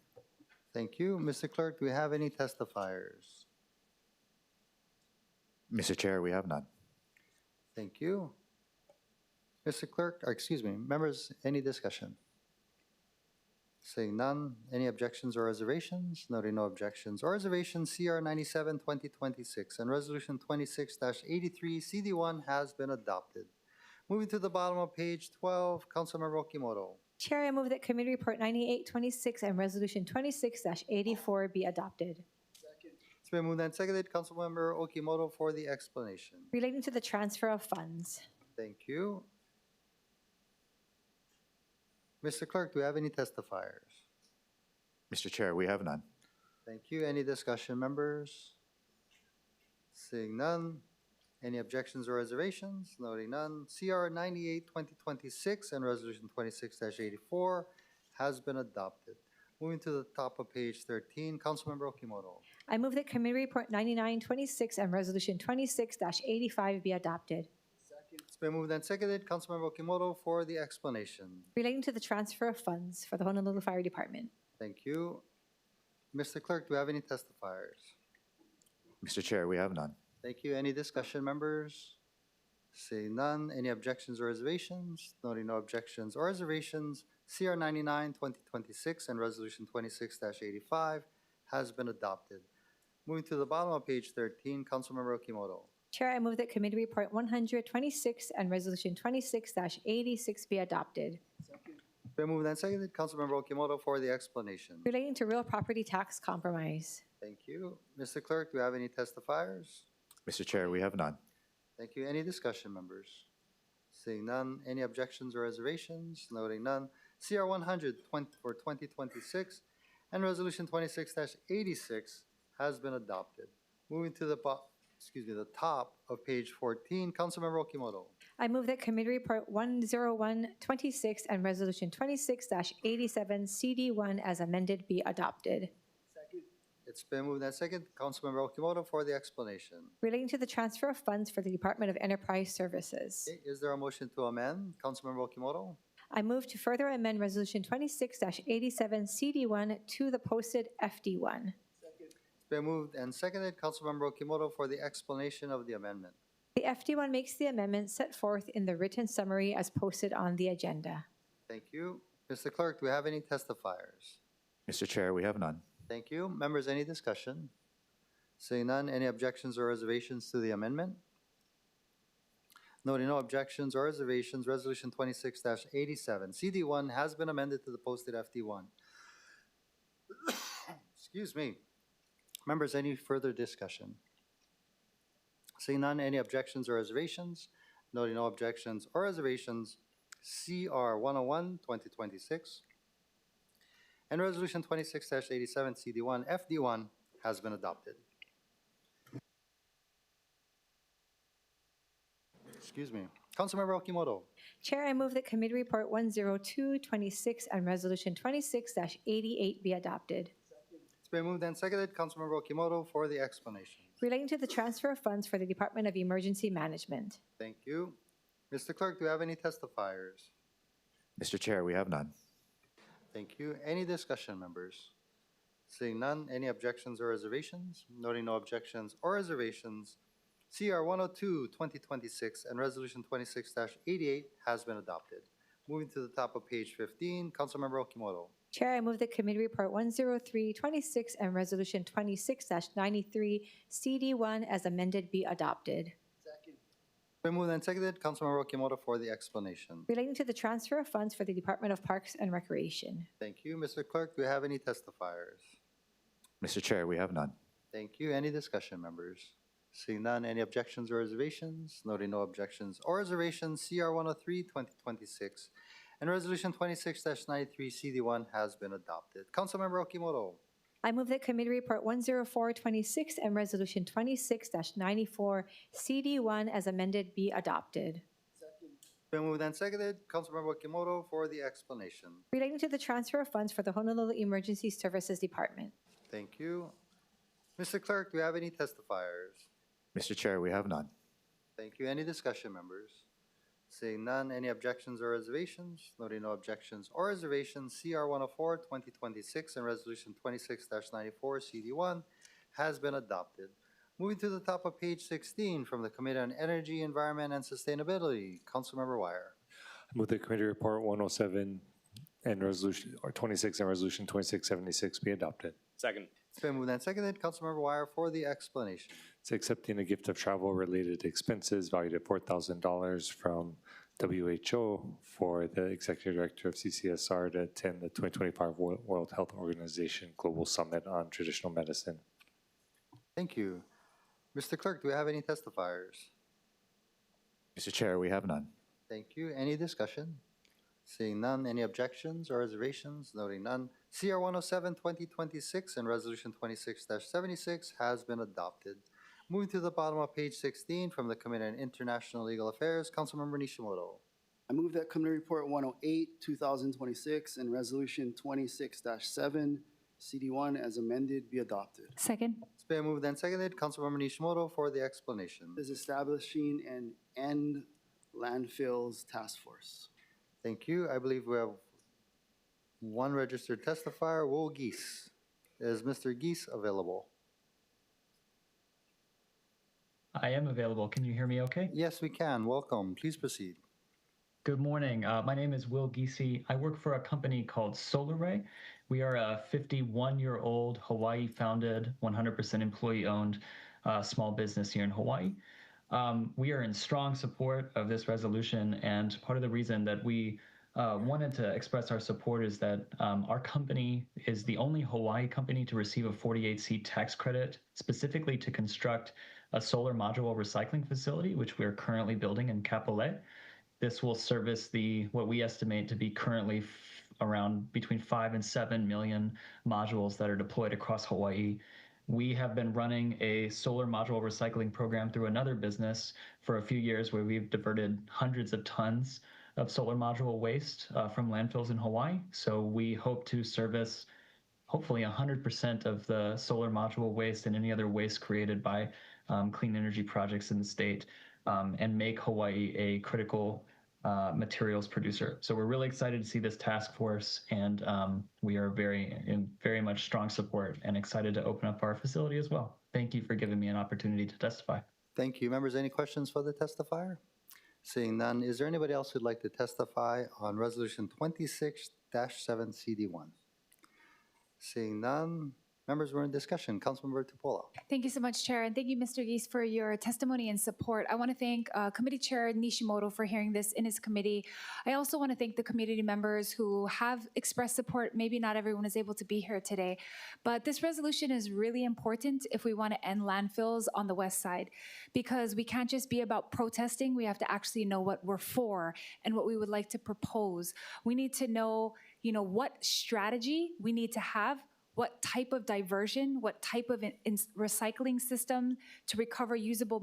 Thank you. Mr. Clerk, do we have any testifiers? Mr. Chair, we have none. Thank you. Mr. Clerk, or excuse me, members, any discussion? Seeing none, any objections or reservations? Noting no objections or reservations, CR 97 2026 and Resolution 26-83 CD1 has been adopted. Moving to the bottom of page 12, Councilmember Okimoto. Chair, I move that Committee Report 9826 and Resolution 26-84 be adopted. It's been moved and seconded. Councilmember Okimoto for the explanation. Relating to the transfer of funds. Thank you. Mr. Clerk, do we have any testifiers? Mr. Chair, we have none. Thank you. Any discussion, members? Seeing none. Any objections or reservations? Noting none. CR 98 2026 and Resolution 26-84 has been adopted. Moving to the top of page 13, Councilmember Okimoto. I move that Committee Report 9926 and Resolution 26-85 be adopted. It's been moved and seconded. Councilmember Okimoto for the explanation. Relating to the transfer of funds for the Honolulu Fire Department. Thank you. Mr. Clerk, do we have any testifiers? Mr. Chair, we have none. Thank you. Any discussion, members? Seeing none. Any objections or reservations? Noting no objections or reservations, CR 99-2026 and Resolution 26-85 has been adopted. Moving to the bottom of page 13, Councilmember Okimoto. Chair, I move that Committee Report 126 and Resolution 26-86 be adopted. Been moved and seconded. Councilmember Okimoto for the explanation. Relating to real property tax compromise. Thank you. Mr. Clerk, do we have any testifiers? Mr. Chair, we have none. Thank you. Any discussion, members? Seeing none. Any objections or reservations? Noting none. CR 100 for 2026 and Resolution 26-86 has been adopted. Moving to the top of page 14, Councilmember Okimoto. I move that Committee Report 10126 and Resolution 26-87 CD1 as amended be adopted. It's been moved and seconded. Councilmember Okimoto for the explanation. Relating to the transfer of funds for the Department of Enterprise Services. Okay, is there a motion to amend? Councilmember Okimoto? I move to further amend Resolution 26-87 CD1 to the posted FD1. It's been moved and seconded. Councilmember Okimoto for the explanation of the amendment. The FD1 makes the amendment set forth in the written summary as posted on the agenda. Thank you. Mr. Clerk, do we have any testifiers? Mr. Chair, we have none. Thank you. Members, any discussion? Seeing none, any objections or reservations to the amendment? Noting no objections or reservations, Resolution 26-87, CD1 has been amended to the posted FD1. Excuse me. Members, any further discussion? Seeing none, any objections or reservations? Noting no objections or reservations, CR 101, 2026, and Resolution 26-87, CD1, FD1 has been adopted. Excuse me. Councilmember Okimoto. Chair, I move that Committee Report 10226 and Resolution 26-88 be adopted. It's been moved and seconded. Councilmember Okimoto for the explanation. Relating to the transfer of funds for the Department of Emergency Management. Thank you. Mr. Clerk, do you have any testifiers? Mr. Chair, we have none. Thank you. Any discussion, members? Seeing none, any objections or reservations? Noting no objections or reservations, CR 102, 2026 and Resolution 26-88 has been adopted. Moving to the top of page 15, Councilmember Okimoto. Chair, I move that Committee Report 10326 and Resolution 26-93 CD1 as amended be adopted. Been moved and seconded. Councilmember Okimoto for the explanation. Relating to the transfer of funds for the Department of Parks and Recreation. Thank you. Mr. Clerk, do we have any testifiers? Mr. Chair, we have none. Thank you. Any discussion, members? Seeing none, any objections or reservations? Noting no objections or reservations, CR 103, 2026 and Resolution 26-93 CD1 has been adopted. Councilmember Okimoto. I move that Committee Report 10426 and Resolution 26-94 CD1 as amended be adopted. Been moved and seconded. Councilmember Okimoto for the explanation. Relating to the transfer of funds for the Honolulu Emergency Services Department. Thank you. Mr. Clerk, do we have any testifiers? Mr. Chair, we have none. Thank you. Any discussion, members? Seeing none, any objections or reservations? Noting no objections or reservations, CR 104, 2026 and Resolution 26-94 CD1 has been adopted. Moving to the top of page 16 from the Committee on Energy, Environment, and Sustainability, Councilmember Wire. I move the Committee Report 107 and Resolution 26 and Resolution 2676 be adopted. Second. It's been moved and seconded. Councilmember Wire for the explanation. It's accepting a gift of travel-related expenses valued at $4,000 from WHO for the Executive Director of CCSR to attend the 2025 World Health Organization Global Summit on Traditional Medicine. Thank you. Mr. Clerk, do we have any testifiers? Mr. Chair, we have none. Thank you. Any discussion? Seeing none, any objections or reservations? Noting none, CR 107, 2026 and Resolution 26-76 has been adopted. Moving to the bottom of page 16 from the Committee on International Legal Affairs, Councilmember Nishimoto. I move that Committee Report 108, 2026, and Resolution 26-7, CD1 as amended be adopted. Second. It's been moved and seconded. Councilmember Nishimoto for the explanation. Is establishing an end landfills task force. Thank you. I believe we have one registered testifier, Will Geese. Is Mr. Geese available? I am available. Can you hear me okay? Yes, we can. Welcome. Please proceed. Good morning. My name is Will Geese. I work for a company called SolarRay. We are a 51-year-old Hawaii-founded, 100% employee-owned small business here in Hawaii. We are in strong support of this resolution, and part of the reason that we wanted to express our support is that our company is the only Hawaii company to receive a 48C tax credit specifically to construct a solar module recycling facility, which we are currently building in Kapolei. This will service what we estimate to be currently around between 5 and 7 million modules that are deployed across Hawaii. We have been running a solar module recycling program through another business for a few years where we've diverted hundreds of tons of solar module waste from landfills in Hawaii. So we hope to service hopefully 100% of the solar module waste and any other waste created by clean energy projects in the state and make Hawaii a critical materials producer. So we're really excited to see this task force, and we are in very much strong support and excited to open up our facility as well. Thank you for giving me an opportunity to testify. Thank you. Members, any questions for the testifier? Seeing none, is there anybody else who'd like to testify on Resolution 26-7 CD1? Seeing none, members, we're in discussion. Councilmember Tupola. Thank you so much, Chair, and thank you, Mr. Geese, for your testimony and support. I want to thank Committee Chair Nishimoto for hearing this in his committee. I also want to thank the community members who have expressed support. Maybe not everyone is able to be here today, but this resolution is really important if we want to end landfills on the west side, because we can't just be about protesting. We have to actually know what we're for and what we would like to propose. We need to know, what strategy we need to have, what type of diversion, what type of recycling system to recover usable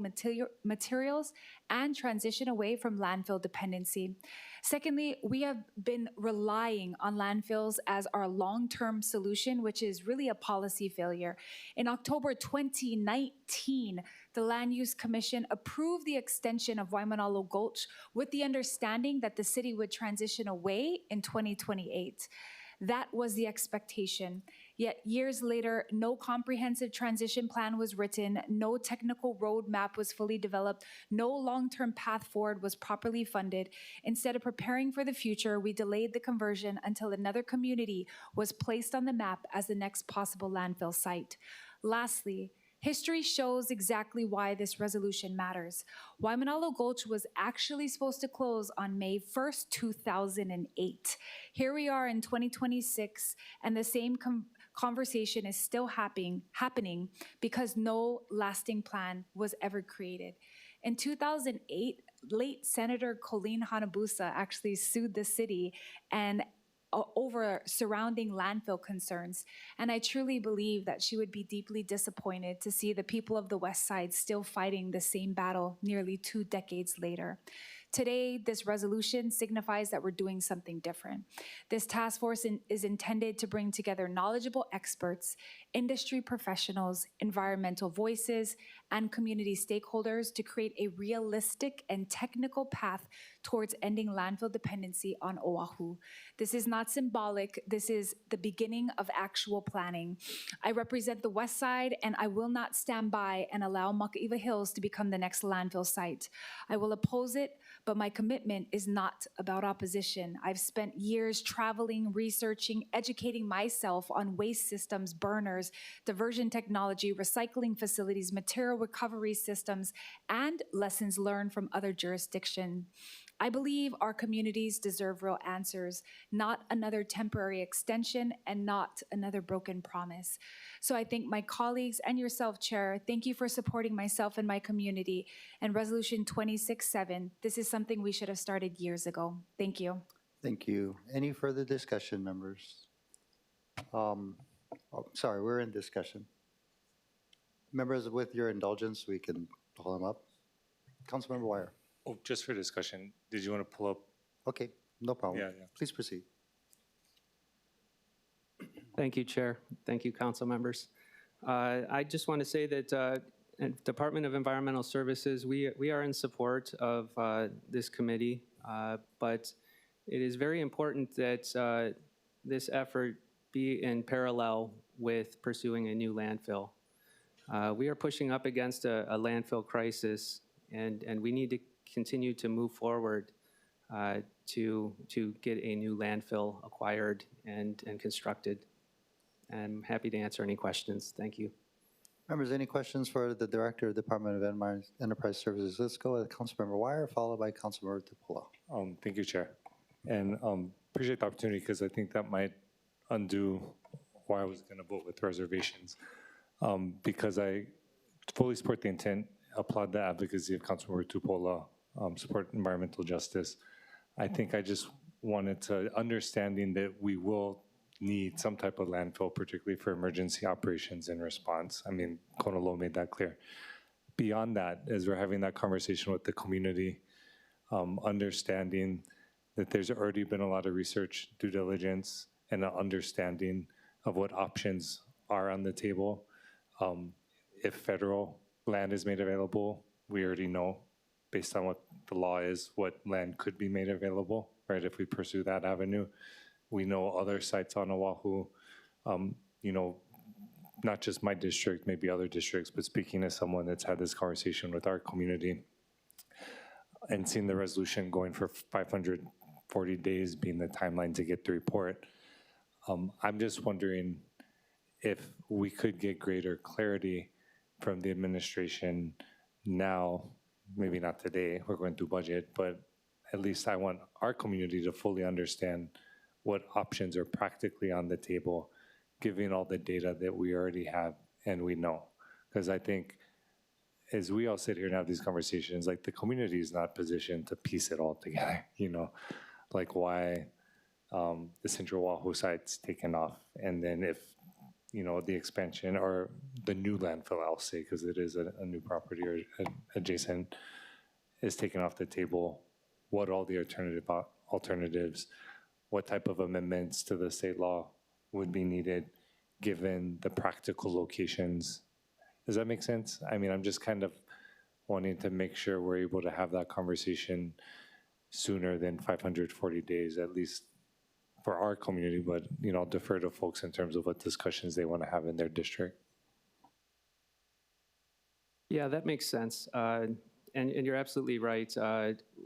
materials and transition away from landfill dependency. Secondly, we have been relying on landfills as our long-term solution, which is really a policy failure. In October 2019, the Land Use Commission approved the extension of Waimanalo Gulch with the understanding that the city would transition away in 2028. That was the expectation. Yet years later, no comprehensive transition plan was written, no technical roadmap was fully developed, no long-term path forward was properly funded. Instead of preparing for the future, we delayed the conversion until another community was placed on the map as the next possible landfill site. Lastly, history shows exactly why this resolution matters. Waimanalo Gulch was actually supposed to close on May 1st, 2008. Here we are in 2026, and the same conversation is still happening because no lasting plan was ever created. In 2008, late Senator Colleen Hanabusa actually sued the city and over surrounding landfill concerns. And I truly believe that she would be deeply disappointed to see the people of the West Side still fighting the same battle nearly 2 decades later. Today, this resolution signifies that we're doing something different. This task force is intended to bring together knowledgeable experts, industry professionals, environmental voices, and community stakeholders to create a realistic and technical path towards ending landfill dependency on Oahu. This is not symbolic. This is the beginning of actual planning. I represent the West Side, and I will not stand by and allow Makaiwa Hills to become the next landfill site. I will oppose it, but my commitment is not about opposition. I've spent years traveling, researching, educating myself on waste systems, burners, diversion technology, recycling facilities, material recovery systems, and lessons learned from other jurisdictions. I believe our communities deserve real answers, not another temporary extension and not another broken promise. So I thank my colleagues and yourself, Chair. Thank you for supporting myself and my community. And Resolution 26-7, this is something we should have started years ago. Thank you. Thank you. Any further discussion, members? Sorry, we're in discussion. Members, with your indulgence, we can pull them up. Councilmember Wire. Oh, just for discussion, did you want to pull up Okay, no problem. Yeah. Please proceed. Thank you, Chair. Thank you, council members. I just want to say that Department of Environmental Services, we are in support of this committee, but it is very important that this effort be in parallel with pursuing a new landfill. We are pushing up against a landfill crisis, and we need to continue to move forward to get a new landfill acquired and constructed. I'm happy to answer any questions. Thank you. Members, any questions for the Director of Department of Enterprise Services? Let's go with Councilmember Wire, followed by Councilmember Tupola. Thank you, Chair. And appreciate the opportunity because I think that might undo why I was going to vote with reservations. Because I fully support the intent, applaud the advocacy of Councilmember Tupola, support environmental justice. I think I just wanted to understanding that we will need some type of landfill, particularly for emergency operations and response. I mean, Honolulu made that clear. Beyond that, as we're having that conversation with the community, understanding that there's already been a lot of research, due diligence, and an understanding of what options are on the table. If federal land is made available, we already know, based on what the law is, what land could be made available, right, if we pursue that avenue. We know other sites on Oahu, you know, not just my district, maybe other districts, but speaking as someone that's had this conversation with our community and seeing the resolution going for 540 days being the timeline to get the report, I'm just wondering if we could get greater clarity from the administration now, maybe not today, we're going through budget, but at least I want our community to fully understand what options are practically on the table, given all the data that we already have and we know. Because I think as we all sit here and have these conversations, like the community is not positioned to piece it all together, you know, like why the Central Oahu site's taken off. And then if, you know, the expansion or the new landfill, I'll say, because it is a new property or adjacent, is taken off the table, what all the alternatives, what type of amendments to the state law would be needed given the practical locations. Does that make sense? I mean, I'm just kind of wanting to make sure we're able to have that conversation sooner than 540 days, at least for our community, but, you know, I'll defer to folks in terms of what discussions they want to have in their district. Yeah, that makes sense. And you're absolutely right.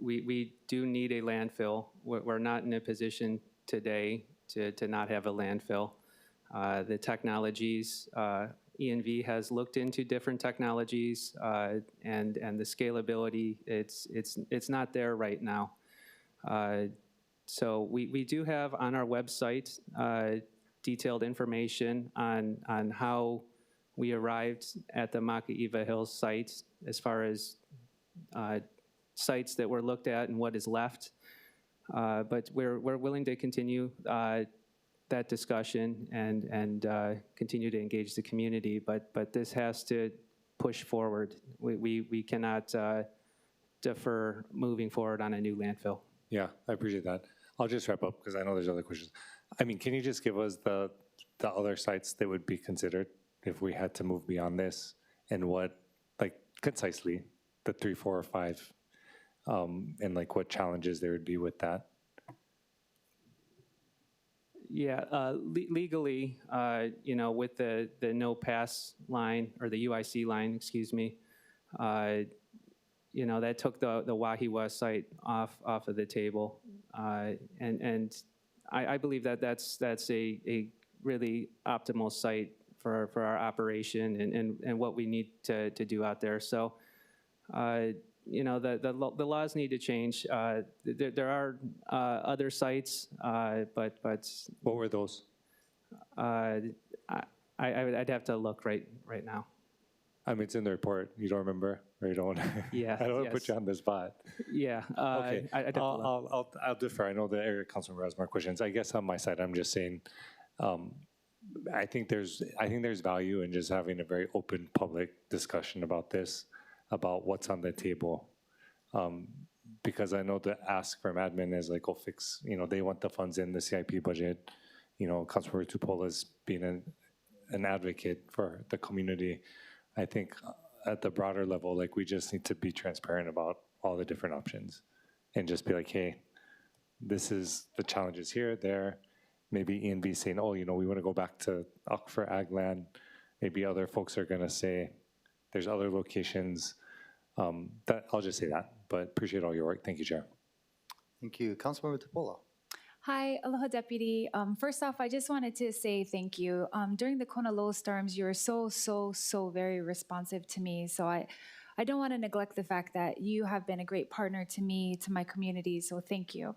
We do need a landfill. We're not in a position today to not have a landfill. The technologies, ENV has looked into different technologies and the scalability, it's not there right now. So we do have on our website detailed information on how we arrived at the Makaiva Hills site as far as sites that were looked at and what is left. But we're willing to continue that discussion and continue to engage the community. But this has to push forward. We cannot defer moving forward on a new landfill. Yeah, I appreciate that. I'll just wrap up because I know there's other questions. I mean, can you just give us the other sites that would be considered if we had to move beyond this, and what, like, concisely, the 3, 4, or 5, and like what challenges there would be with that? Yeah, legally, you know, with the no pass line, or the UIC line, excuse me, you know, that took the Wahiwa site off of the table. And I believe that's a really optimal site for our operation and what we need to do out there. So, you know, the laws need to change. There are other sites, but what were those? I'd have to look right now. I mean, it's in the report. You don't remember, or you don't want to? Yeah. I don't want to put you on the spot. Yeah. Okay. I'll defer. I know the area councilmember has more questions. I guess on my side, I'm just saying, I think there's value in just having a very open public discussion about this, about what's on the table, because I know the ask from admin is like, oh, fix, they want the funds in the CIP budget. Councilmember Tupola is being an advocate for the community. I think at the broader level, like, we just need to be transparent about all the different options and just be like, hey, this is the challenges here, there. Maybe ENV saying, oh, we want to go back to Aquifer Ag land. Maybe other folks are going to say there's other locations. I'll just say that, but appreciate all your work. Thank you, Chair. Thank you. Councilmember Tupola. Hi, Aloha Deputy. First off, I just wanted to say thank you. During the Kona low storms, you were so very responsive to me. So I don't want to neglect the fact that you have been a great partner to me, to my community, so thank you.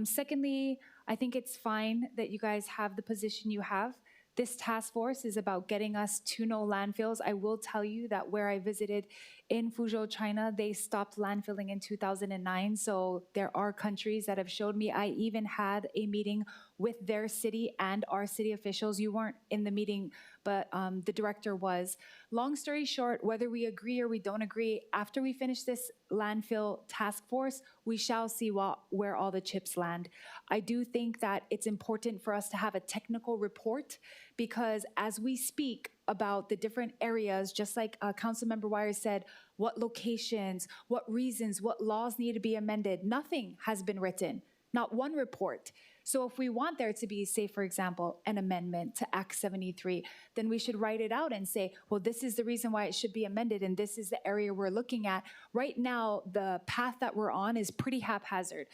Secondly, I think it's fine that you guys have the position you have. This task force is about getting us to no landfills. I will tell you that where I visited in Fuzhou, China, they stopped landfilling in 2009. So there are countries that have showed me. I even had a meeting with their city and our city officials. You weren't in the meeting, but the director was. Long story short, whether we agree or we don't agree, after we finish this landfill task force, we shall see where all the chips land. I do think that it's important for us to have a technical report, because as we speak about the different areas, just like Councilmember Wires said, what locations, what reasons, what laws need to be amended, nothing has been written, not one report. So if we want there to be, say, for example, an amendment to Act 73, then we should write it out and say, well, this is the reason why it should be amended, and this is the area we're looking at. Right now, the path that we're on is pretty haphazard.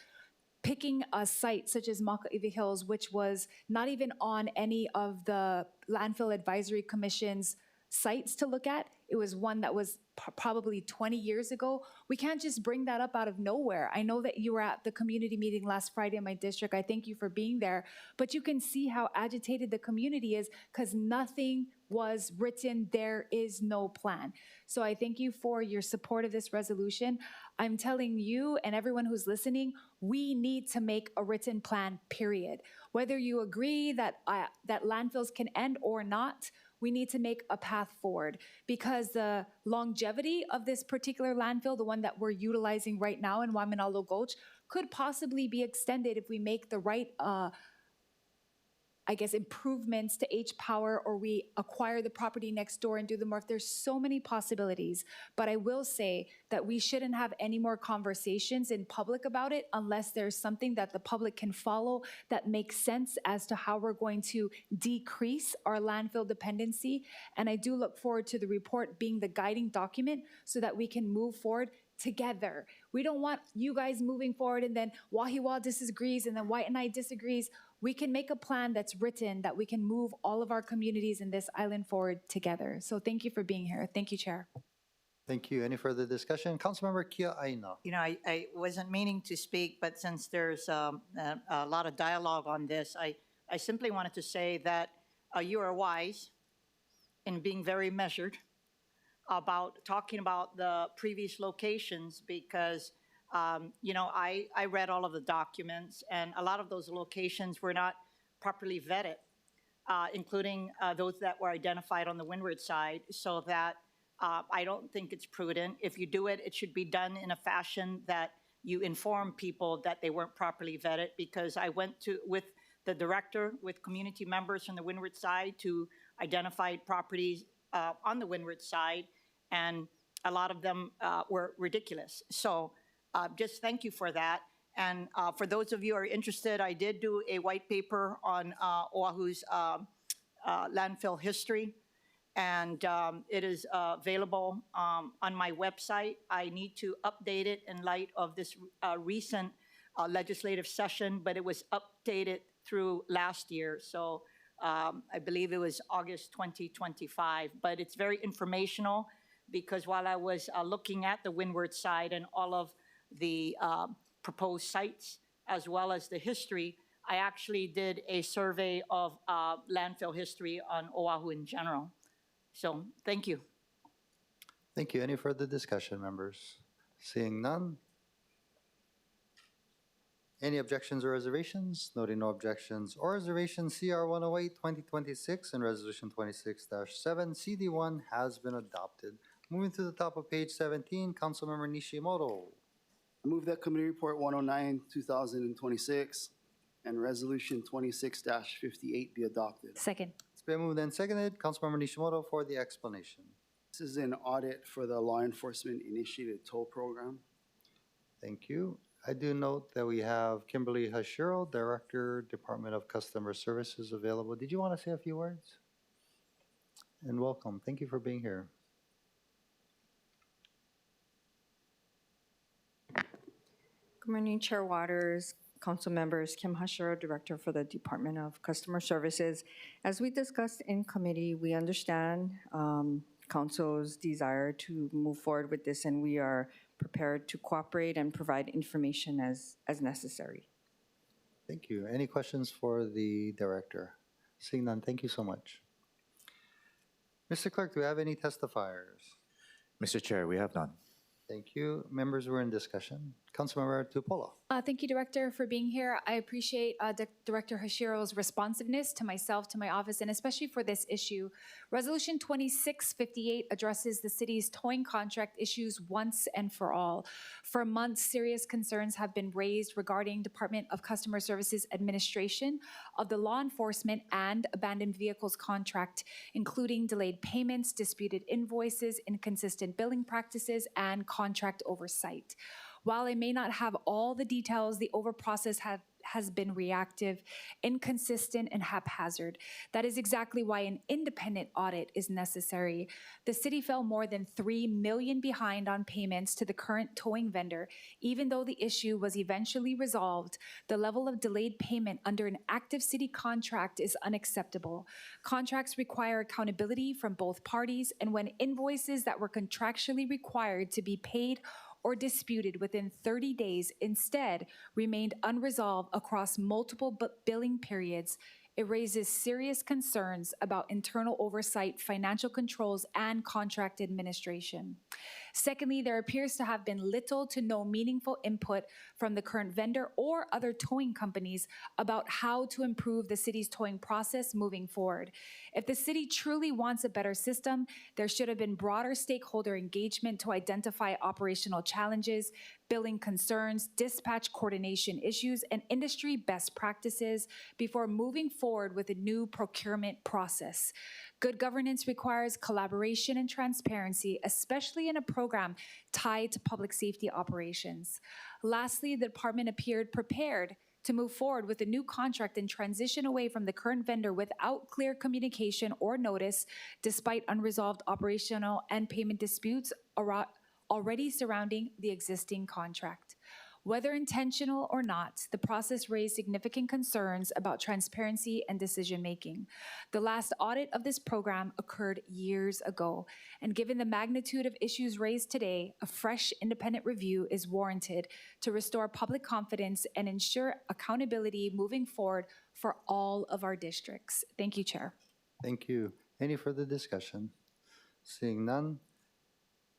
Picking a site such as Makaiwi Hills, which was not even on any of the Landfill Advisory Commission's sites to look at. It was one that was probably 20 years ago. We can't just bring that up out of nowhere. I know that you were at the community meeting last Friday in my district. I thank you for being there. But you can see how agitated the community is because nothing was written. There is no plan. So I thank you for your support of this resolution. I'm telling you and everyone who's listening, we need to make a written plan, period. Whether you agree that that landfills can end or not, we need to make a path forward, because the longevity of this particular landfill, the one that we're utilizing right now in Waimanalo Gulch, could possibly be extended if we make the right improvements to H-Power, or we acquire the property next door and do the more. There's so many possibilities, but I will say that we shouldn't have any more conversations in public about it unless there's something that the public can follow that makes sense as to how we're going to decrease our landfill dependency. And I do look forward to the report being the guiding document so that we can move forward together. We don't want you guys moving forward and then Wahiwa disagrees and then Waianae disagrees. We can make a plan that's written that we can move all of our communities in this island forward together. So thank you for being here. Thank you, Chair. Thank you. Any further discussion? Councilmember Kia Aina. I wasn't meaning to speak, but since there's a lot of dialogue on this, I simply wanted to say that you are wise in being very measured about talking about the previous locations, because I read all of the documents, and a lot of those locations were not properly vetted, including those that were identified on the windward side, so that I don't think it's prudent. If you do it, it should be done in a fashion that you inform people that they weren't properly vetted, because I went with the director, with community members from the windward side to identify properties on the windward side, and a lot of them were ridiculous. So just thank you for that. And for those of you who are interested, I did do a white paper on Oahu's landfill history, and it is available on my website. I need to update it in light of this recent legislative session, but it was updated through last year. So I believe it was August 2025, but it's very informational, because while I was looking at the windward side and all of the proposed sites, as well as the history, I actually did a survey of landfill history on Oahu in general. So thank you. Thank you. Any further discussion, members? Seeing none. Any objections or reservations? Noting no objections or reservations, CR 108-2026 and Resolution 26-7 CD1 has been adopted. Moving to the top of page 17, Councilmember Nishimoto. I move that Committee Report 109, 2026, and Resolution 26-58 be adopted. Second. It's been moved and seconded. Councilmember Nishimoto for the explanation. This is an audit for the Law Enforcement Initiated Toll Program. Thank you. I do note that we have Kimberly Hashiro, Director, Department of Customer Services, available. Did you want to say a few words? And welcome. Thank you for being here. Good morning, Chair Waters, Council members. Kim Hashiro, Director for the Department of Customer Services. As we discussed in committee, we understand Council's desire to move forward with this, and we are prepared to cooperate and provide information as necessary. Thank you. Any questions for the Director? Seeing none, thank you so much. Mr. Clerk, do we have any testifiers? Mr. Chair, we have none. Thank you. Members were in discussion. Councilmember Tupola. Thank you, Director, for being here. I appreciate Director Hashiro's responsiveness to myself, to my office, and especially for this issue. Resolution 2658 addresses the city's towing contract issues once and for all. For months, serious concerns have been raised regarding Department of Customer Services administration of the law enforcement and abandoned vehicles contract, including delayed payments, disputed invoices, inconsistent billing practices, and contract oversight. While I may not have all the details, the over process has been reactive, inconsistent, and haphazard. That is exactly why an independent audit is necessary. The city fell more than $3 million behind on payments to the current towing vendor. Even though the issue was eventually resolved, the level of delayed payment under an active city contract is unacceptable. Contracts require accountability from both parties, and when invoices that were contractually required to be paid or disputed within 30 days instead remained unresolved across multiple billing periods, it raises serious concerns about internal oversight, financial controls, and contract administration. Secondly, there appears to have been little to no meaningful input from the current vendor or other towing companies about how to improve the city's towing process moving forward. If the city truly wants a better system, there should have been broader stakeholder engagement to identify operational challenges, billing concerns, dispatch coordination issues, and industry best practices before moving forward with a new procurement process. Good governance requires collaboration and transparency, especially in a program tied to public safety operations. Lastly, the department appeared prepared to move forward with a new contract and transition away from the current vendor without clear communication or notice, despite unresolved operational and payment disputes already surrounding the existing contract. Whether intentional or not, the process raised significant concerns about transparency and decision-making. The last audit of this program occurred years ago, and given the magnitude of issues raised today, a fresh independent review is warranted to restore public confidence and ensure accountability moving forward for all of our districts. Thank you, Chair. Thank you. Any further discussion? Seeing none.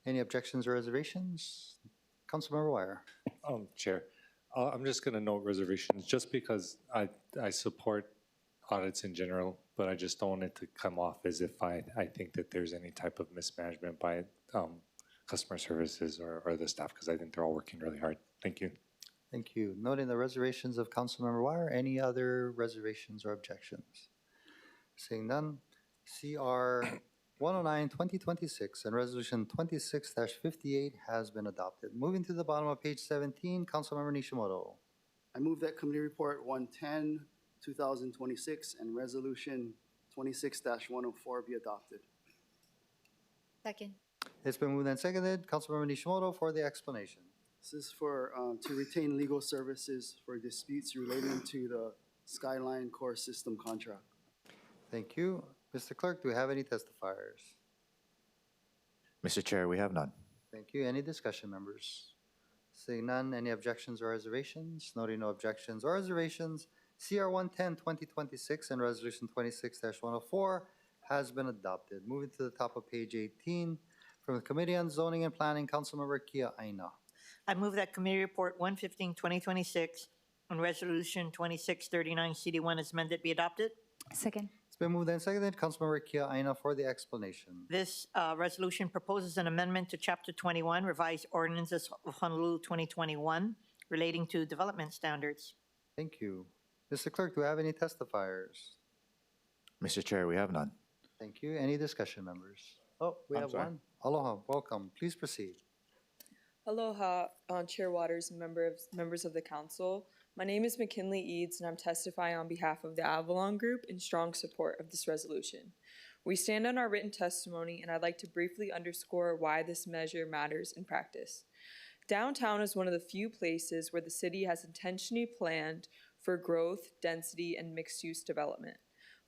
Any objections or reservations? Councilmember Wire. Chair, I'm just going to note reservations just because I support audits in general, but I just don't want it to come off as if I think that there's any type of mismanagement by customer services or the staff, because I think they're all working really hard. Thank you. Thank you. Noting the reservations of Councilmember Wire, any other reservations or objections? Seeing none, CR 109-2026 and Resolution 26-58 has been adopted. Moving to the bottom of page 17, Councilmember Nishimoto. I move that Committee Report 110, 2026, and Resolution 26-104 be adopted. Second. It's been moved and seconded. Councilmember Nishimoto for the explanation. This is for to retain legal services for disputes relating to the Skyline Core System contract. Thank you. Mr. Clerk, do we have any testifiers? Mr. Chair, we have none. Thank you. Any discussion, members? Seeing none, any objections or reservations? Noting no objections or reservations, CR 110-2026 and Resolution 26-104 has been adopted. Moving to the top of page 18, from the Committee on Zoning and Planning, Councilmember Kia Aina. I move that Committee Report 115-2026 and Resolution 2639 CD1 as amended be adopted. Second. It's been moved and seconded. Councilmember Kia Aina for the explanation. This resolution proposes an amendment to Chapter 21, Revised Ordinances of Honolulu 2021, relating to development standards. Thank you. Mr. Clerk, do we have any testifiers? Mr. Chair, we have none. Thank you. Any discussion, members? Oh, we I'm have sorry. one. Aloha, welcome. Please proceed. Aloha, Chair Waters and members of the council. My name is McKinley Eads, and I'm testifying on behalf of the Avalon Group in strong support of this resolution. We stand on our written testimony, and I'd like to briefly underscore why this measure matters in practice. Downtown is one of the few places where the city has intentionally planned for growth, density, and mixed-use development.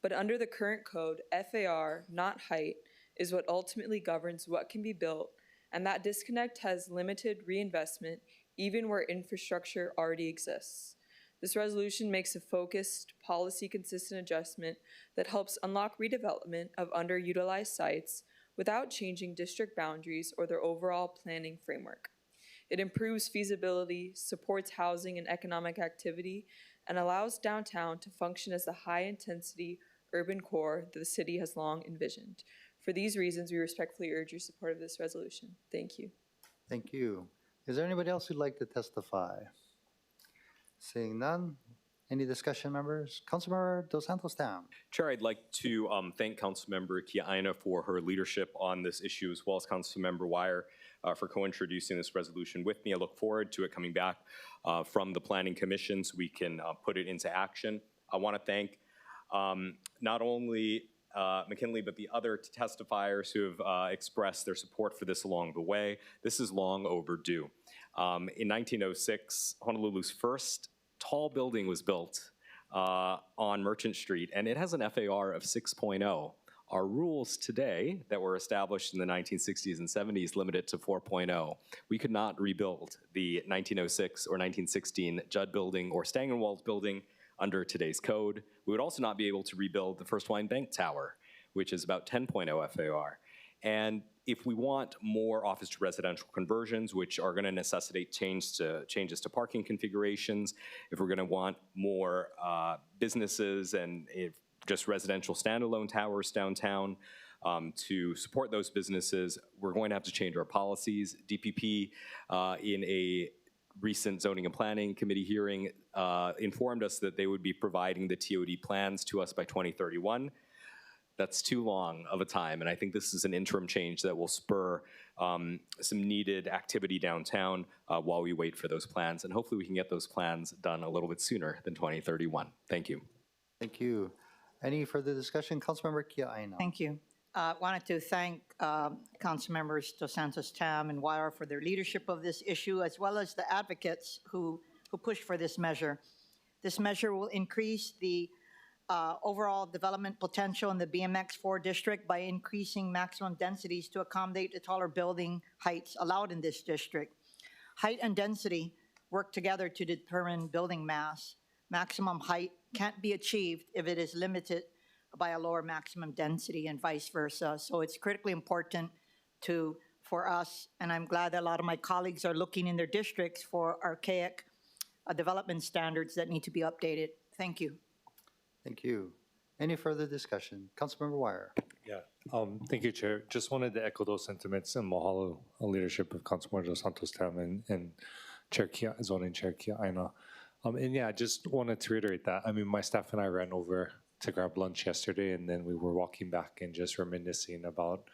But under the current code, FAR, not height, is what ultimately governs what can be built, and that disconnect has limited reinvestment even where infrastructure already exists. This resolution makes a focused, policy-consistent adjustment that helps unlock redevelopment of underutilized sites without changing district boundaries or their overall planning framework. It improves feasibility, supports housing and economic activity, and allows downtown to function as the high-intensity urban core that the city has long envisioned. For these reasons, we respectfully urge your support of this resolution. Thank you. Thank you. Is there anybody else who'd like to testify? Seeing none, any discussion, members? Councilmember Dos Santos Tam. Chair, I'd like to thank Councilmember Kia Aina for her leadership on this issue, as well as Councilmember Wire for co-introducing this resolution with me. I look forward to it coming back from the Planning Commission so we can put it into action. I want to thank not only McKinley, but the other testifiers who have expressed their support for this along the way. This is long overdue. In 1906, Honolulu's first tall building was built on Merchant Street, and it has an FAR of 6.0. Our rules today that were established in the 1960s and 70s limit it to 4.0. We could not rebuild the 1906 or 1916 Judd building or Stangenwald building under today's code. We would also not be able to rebuild the First Hawaiian Bank Tower, which is about 10.0 FAR. And if we want more office to residential conversions, which are going to necessitate changes to parking configurations, if we're going to want more businesses and just residential standalone towers downtown to support those businesses, we're going to have to change our policies. DPP in a recent Zoning and Planning Committee hearing informed us that they would be providing the TOD plans to us by 2031. That's too long of a time, and I think this is an interim change that will spur some needed activity downtown while we wait for those plans, and hopefully we can get those plans done a little bit sooner than 2031. Thank you. Thank you. Any further discussion? Councilmember Kia Aina. Thank you. Wanted to thank Council Members Dos Santos Tam and Wire for their leadership of this issue, as well as the advocates who pushed for this measure. This measure will increase the overall development potential in the BMX4 district by increasing maximum densities to accommodate the taller building heights allowed in this district. Height and density work together to determine building mass. Maximum height can't be achieved if it is limited by a lower maximum density and vice versa. So it's critically important for us, and I'm glad that a lot of my colleagues are looking in their districts for archaic development standards that need to be updated. Thank you. Thank you. Any further discussion? Councilmember Wire. Yeah, thank you, Chair. Just wanted to echo those sentiments and mahalo leadership of Councilmember Dos Santos Tam and Zoning Chair Kia Aina. And yeah, I just wanted to reiterate that. I mean, my staff and I ran over to grab lunch yesterday, and then we were walking back and just reminiscing about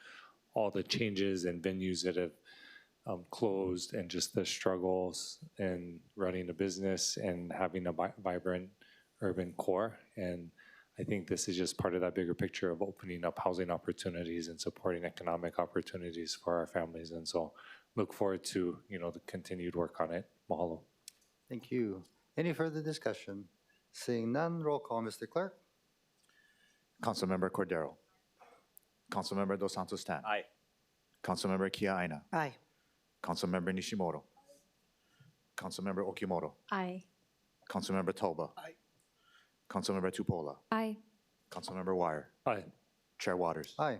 all the changes and venues that have closed, and just the struggles in running a business and having a vibrant urban core. And I think this is just part of that bigger picture of opening up housing opportunities and supporting economic opportunities for our families. And so look forward to, the continued work on it. Mahalo. Thank you. Any further discussion? Seeing none, roll call, Mr. Clerk. Councilmember Cordero. Councilmember Dos Santos Tam. Aye. Councilmember Kia Aina. Aye. Councilmember Nishimoto. Councilmember Okimoto. Aye. Councilmember Toba. Aye. Councilmember Tupola. Aye. Councilmember Wire. Aye. Chair Waters. Aye.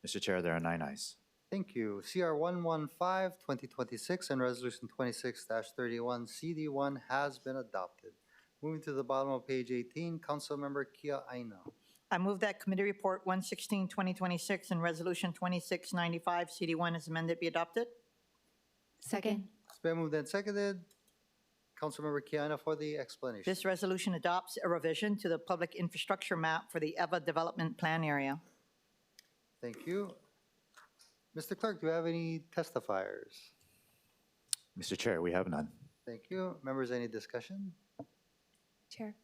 Mr. Chair, there are 9 ayes. Thank you. CR 115-2026 and Resolution 26-31 CD1 has been adopted. Moving to the bottom of page 18, Councilmember Kia Aina. I move that Committee Report 116, 2026 and Resolution 2695, CD1 as amended, be adopted. Second. It's been moved and seconded. Councilmember Kiana for the explanation. This resolution adopts a revision to the public infrastructure map for the EVA Development Plan area. Thank you. Mr. Clerk, do you have any testifiers? Mr. Chair, we have none. Thank you. Members, any discussion? Chair.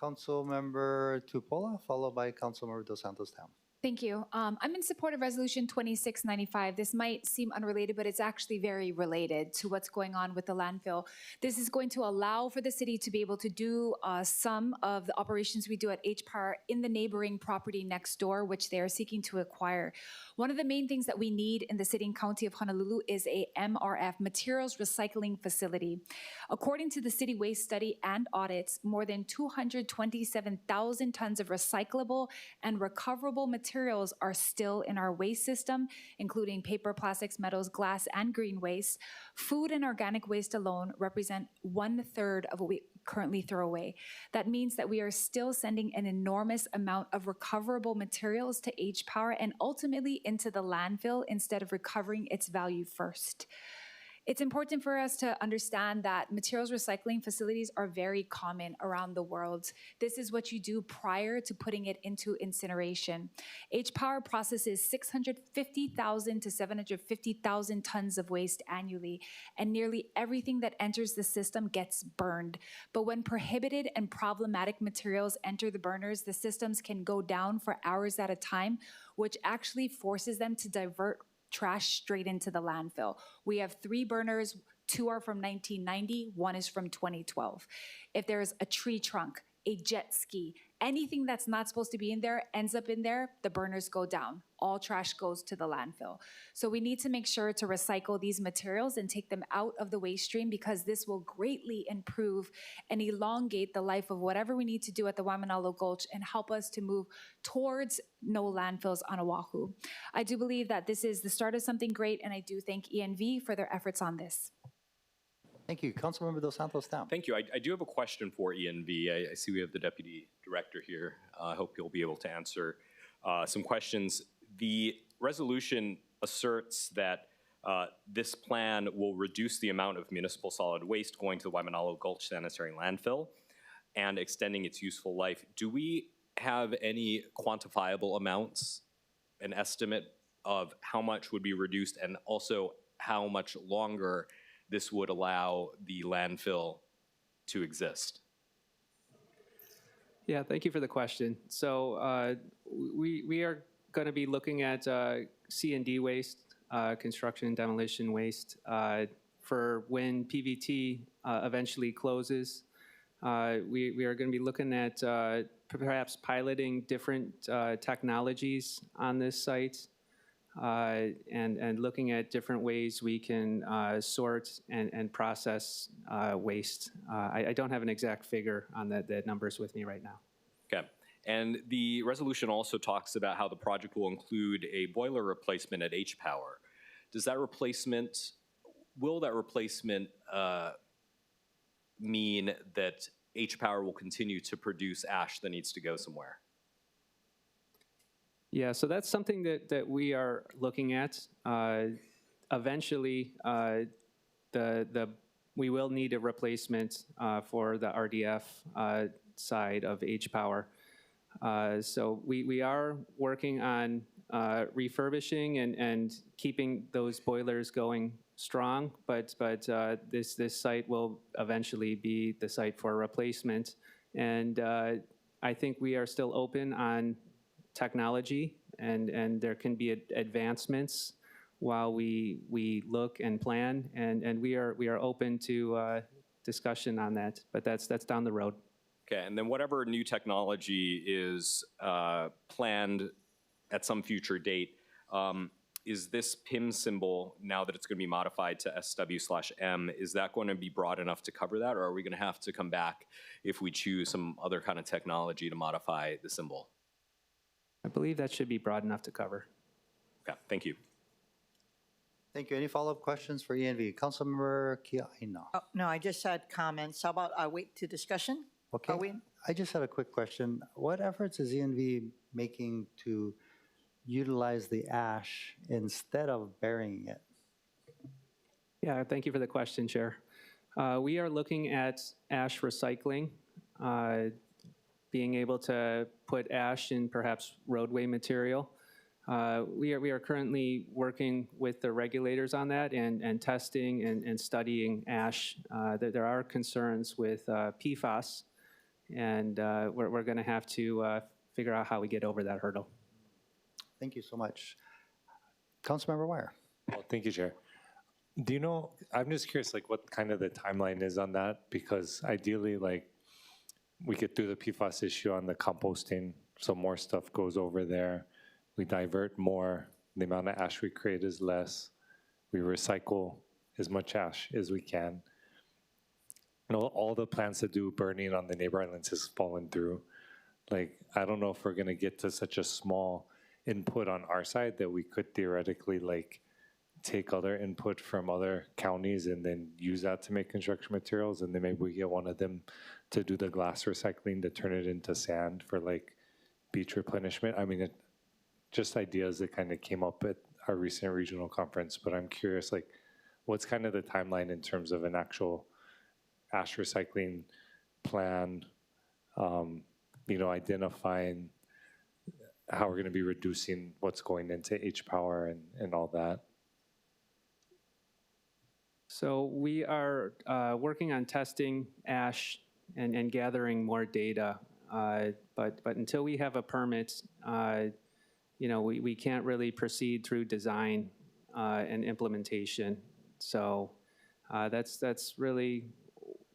Councilmember Tupola, followed by Councilmember Dos Santos Tam. Thank you. I'm in support of Resolution 2695. This might seem unrelated, but it's actually very related to what's going on with the landfill. This is going to allow for the city to be able to do some of the operations we do at H-Power in the neighboring property next door, which they are seeking to acquire. One of the main things that we need in the city and county of Honolulu is a MRF, Materials Recycling Facility. According to the city waste study and audits, more than 227,000 tons of recyclable and recoverable materials are still in our waste system, including paper, plastics, metals, glass, and green waste. Food and organic waste alone represent 1/3 of what we currently throw away. That means that we are still sending an enormous amount of recoverable materials to H-Power and ultimately into the landfill instead of recovering its value first. It's important for us to understand that materials recycling facilities are very common around the world. This is what you do prior to putting it into incineration. H-Power processes 650,000 to 750,000 tons of waste annually, and nearly everything that enters the system gets burned. But when prohibited and problematic materials enter the burners, the systems can go down for hours at a time, which actually forces them to divert trash straight into the landfill. We have 3 burners, 2 are from 1990, 1 is from 2012. If there's a tree trunk, a jet ski, anything that's not supposed to be in there ends up in there, the burners go down. All trash goes to the landfill. So we need to make sure to recycle these materials and take them out of the waste stream, because this will greatly improve and elongate the life of whatever we need to do at the Waimanalo Gulch and help us to move towards no landfills on Oahu. I do believe that this is the start of something great, and I do thank ENV for their efforts on this. Thank you. Councilmember Dos Santos Tam. Thank you. I do have a question for ENV. I see we have the Deputy Director here. I hope you'll be able to answer some questions. The resolution asserts that this plan will reduce the amount of municipal solid waste going to the Waimanalo Gulch Sanitary Landfill and extending its useful life. Do we have any quantifiable amounts, an estimate of how much would be reduced, and also how much longer this would allow the landfill to exist? Yeah, thank you for the question. So we are going to be looking at C&D waste, construction and demolition waste, for when PVT eventually closes. We are going to be looking at perhaps piloting different technologies on this site, and looking at different ways we can sort and process waste. I don't have an exact figure on that numbers with me right now. Okay. And the resolution also talks about how the project will include a boiler replacement at H-Power. Will that replacement mean that H-Power will continue to produce ash that needs to go somewhere? Yeah, so that's something that we are looking at. Eventually, we will need a replacement for the RDF side of H-Power. So we are working on refurbishing and keeping those boilers going strong, but this site will eventually be the site for a replacement. And I think we are still open on technology, and there can be advancements while we look and plan, and we are open to discussion on that, but that's down the road. Okay, and then whatever new technology is planned at some future date, is this PIM symbol, now that it's going to be modified to SW/M, is that going to be broad enough to cover that, or are we going to have to come back if we choose some other kind of technology to modify the symbol? I believe that should be broad enough to cover. Okay, thank you. Thank you. Any follow-up questions for ENV? Councilmember Kiaina. Oh, no, I just had comments. How about I wait to discussion? Okay. Are we? I just had a quick question. What efforts is ENV making to utilize the ash instead of burying it? Yeah, thank you for the question, Chair. We are looking at ash recycling, being able to put ash in perhaps roadway material. We are currently working with the regulators on that and testing and studying ash. There are concerns with PFAS, and we're going to have to figure out how we get over that hurdle. Thank you so much. Councilmember Wire. Well, thank you, Chair. Do you know, I'm just curious, like, what kind of the timeline is on that? Because ideally, like, we get through the PFAS issue on the composting, so more stuff goes over there. We divert more, the amount of ash we create is less. We recycle as much ash as we can. You know, all the plans to do burning on the neighbor islands has fallen through. Like, I don't know if we're gonna get to such a small input on our side that we could theoretically, like, take other input from other counties and then use that to make construction materials, and then maybe we get one of them to do the glass recycling to turn it into sand for, like, beach replenishment. I mean, just ideas that kind of came up at our recent regional conference, but I'm curious, like, what's kind of the timeline in terms of an actual ash recycling plan, you know, identifying how we're going to be reducing what's going into H-Power and all that? So we are working on testing ash and gathering more data, but until we have a permit, you know, we can't really proceed through design and implementation. So that's really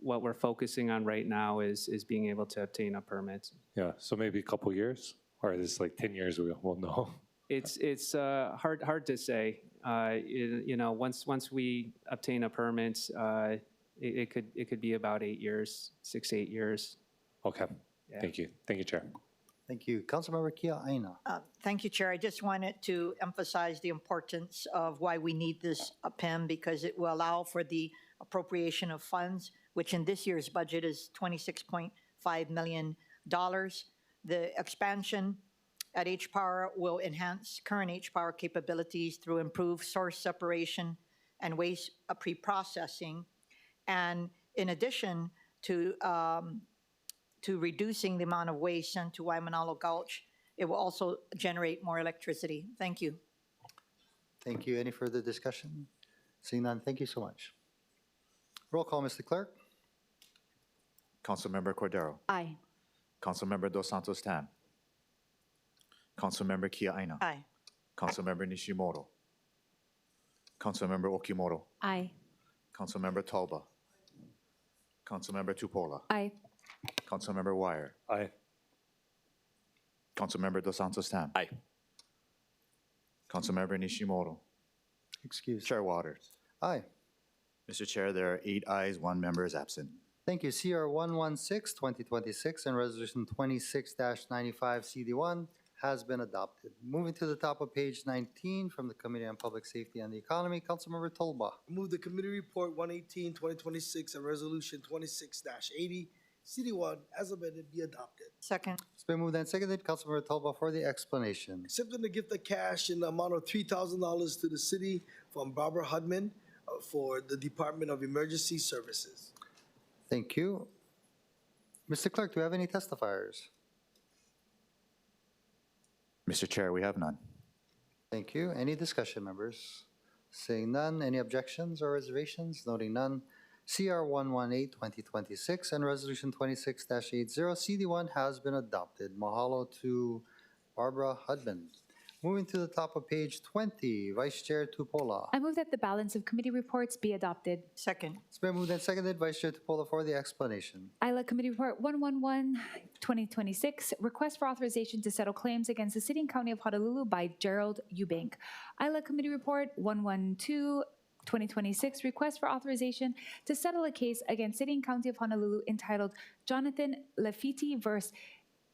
what we're focusing on right now is being able to obtain a permit. Yeah, so maybe a couple years, or is this like 10 years we'll know? It's hard to say. You know, once we obtain a permit, it could be about 8 years, 6 to 8 years. Okay, Yeah. Thank you, Chair. Thank you. Councilmember Kia Aina. Thank you, Chair. I just wanted to emphasize the importance of why we need this PIM, because it will allow for the appropriation of funds, which in this year's budget is $26.5 million. The expansion at H-Power will enhance current H-Power capabilities through improved source separation and waste pre-processing. And in addition to reducing the amount of waste sent to Waimanalo Gulch, it will also generate more electricity. Thank you. Thank you. Any further discussion? Seeing none, thank you so much. Roll call, Mr. Clerk. Councilmember Cordero. Aye. Councilmember Dos Santos Tan. Councilmember Kia Aina. Aye. Councilmember Nishimoto. Councilmember Okimoto. Aye. Councilmember Talba. Councilmember Tupola. Aye. Councilmember Wire. Aye. Councilmember Dos Santos Tan. Aye. Councilmember Nishimoto. Excuse. Chair Waters. Aye. Mr. Chair, there are 8 ayes, 1 member is absent. Thank you. CR 116-2026 and Resolution 26-95 CD1 has been adopted. Moving to the top of page 19 from the Committee on Public Safety and the Economy, Councilmember Tolba. Move the committee report 118-2026 and resolution 26-80, CD1 as amended be adopted. Second. It's been moved and seconded. Councilmember Tolba for the explanation. Accepting the gift of cash in the amount of $3,000 to the city from Barbara Hudman for the Department of Emergency Services. Thank you. Mr. Clerk, do we have any testifiers? Mr. Chair, we have none. Thank you. Any discussion, members? Seeing none, any objections or reservations? Noting none, CR 118-2026 and Resolution 26-80 CD1 has been adopted. Mahalo to Barbara Hudman. Moving to the top of page 20, Vice Chair Tupola. I move that the balance of committee reports be adopted. Second. It's been moved and seconded. Vice Chair Tupola for the explanation. ILA Committee Report 111-2026, Request for Authorization to Settle Claims Against the City and County of Honolulu by Gerald Eubank. ILA Committee Report 112-2026, Request for Authorization to Settle a Case Against City and County of Honolulu entitled Jonathan Lefiti vs.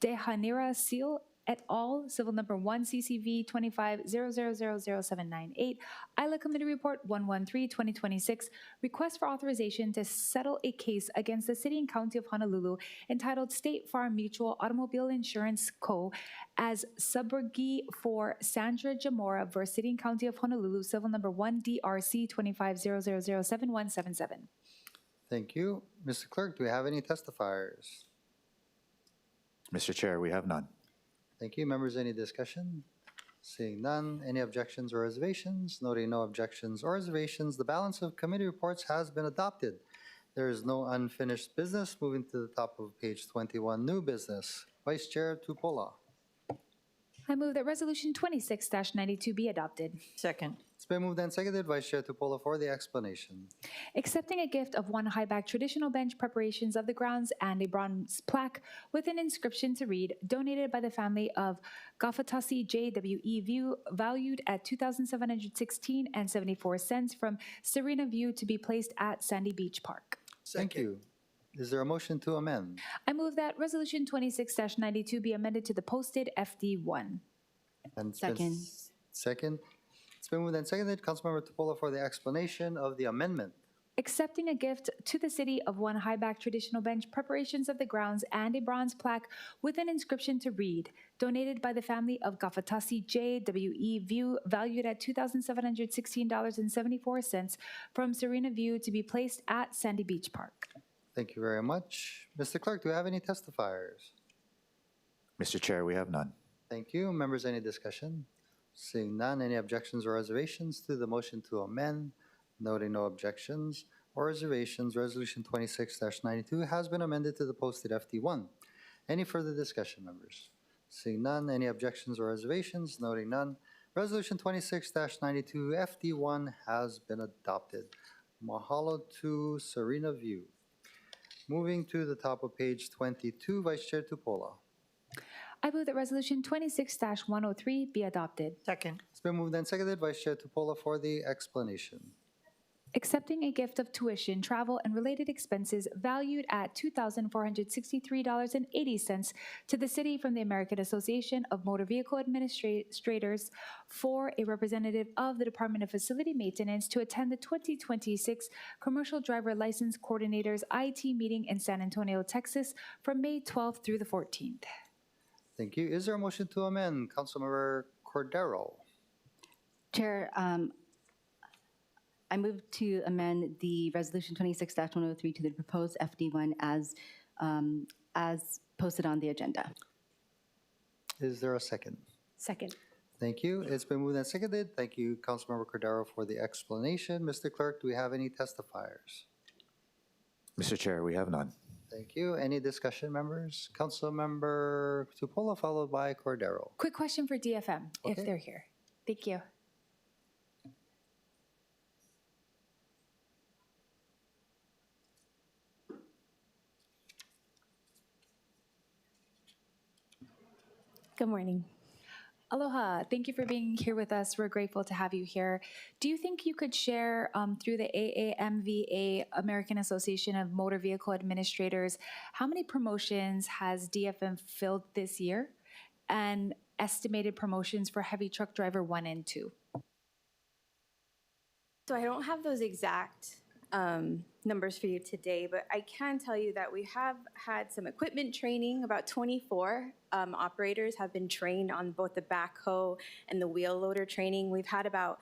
Dejanira Seale et al., Civil Number 1 CCV 2500000798, ILA Committee Report 113-2026, request for authorization to settle a case against the City and County of Honolulu entitled State Farm Mutual Automobile Insurance Co. as subrogee for Sandra Jamora versus City and County of Honolulu, Civil Number 1 DRC 25007177. Thank you. Mr. Clerk, do we have any testifiers? Mr. Chair, we have none. Thank you. Members, any discussion? Seeing none, any objections or reservations? Noting no objections or reservations, the balance of committee reports has been adopted. There is no unfinished business. Moving to the top of page 21, new business. Vice Chair Tupola. I move that Resolution 26-92 be adopted. Second. It's been moved and seconded. Vice Chair Tupola for the explanation. Accepting a gift of one high-back traditional bench preparations of the grounds and a bronze plaque with an inscription to read, donated by the family of Gafatasi J.W.E. View, valued at $2,716.74 from Serena View to be placed at Sandy Beach Park. Thank you. Is there a motion to amend? I move that Resolution 26-92 be amended to the posted FD1. And second. It's been moved and seconded. Councilmember Tupola for the explanation of the amendment. Accepting a gift to the city of one high-back traditional bench preparations of the grounds and a bronze plaque with an inscription to read, donated by the family of Gafatasi J.W.E. View, valued at $2,716.74 from Serena View to be placed at Sandy Beach Park. Thank you very much. Mr. Clerk, do we have any testifiers? Mr. Chair, we have none. Thank you. Members, any discussion? Seeing none, any objections or reservations to the motion to amend? Noting no objections or reservations, Resolution 26-92 has been amended to the posted FD1. Any further discussion, members? Seeing none, any objections or reservations? Noting none, Resolution 26-92 FD1 has been adopted. Mahalo to Serena View. Moving to the top of page 22, Vice Chair Tupola. I move that Resolution 26-103 be adopted. Second. It's been moved and seconded. Vice Chair Tupola for the explanation. Accepting a gift of tuition, travel, and related expenses valued at $2,463.80 to the city from the American Association of Motor Vehicle Administrators for a representative of the Department of Facility Maintenance to attend the 2026 Commercial Driver License Coordinators IT meeting in San Antonio, Texas from May 12th through the 14th. Thank you. Is there a motion to amend? Councilmember Cordero. Chair, I move to amend the Resolution 26-103 to the proposed FD1 as posted on the agenda. Is there a second? Second. Thank you. It's been moved and seconded. Thank you, Councilmember Cordero, for the explanation. Mr. Clerk, do we have any testifiers? Mr. Chair, we have none. Thank you. Any discussion, members? Councilmember Tupola, followed by Cordero. Quick question for DFM, if Okay. they're here. Thank you. Good morning. Aloha. Thank you for being here with us. We're grateful to have you here. Do you think you could share through the AAMVA, American Association of Motor Vehicle Administrators, how many promotions has DFM filled this year and estimated promotions for heavy truck driver 1 and 2? So I don't have those exact numbers for you today, but I can tell you that we have had some equipment training. About 24 operators have been trained on both the backhoe and the wheel loader training. We've had about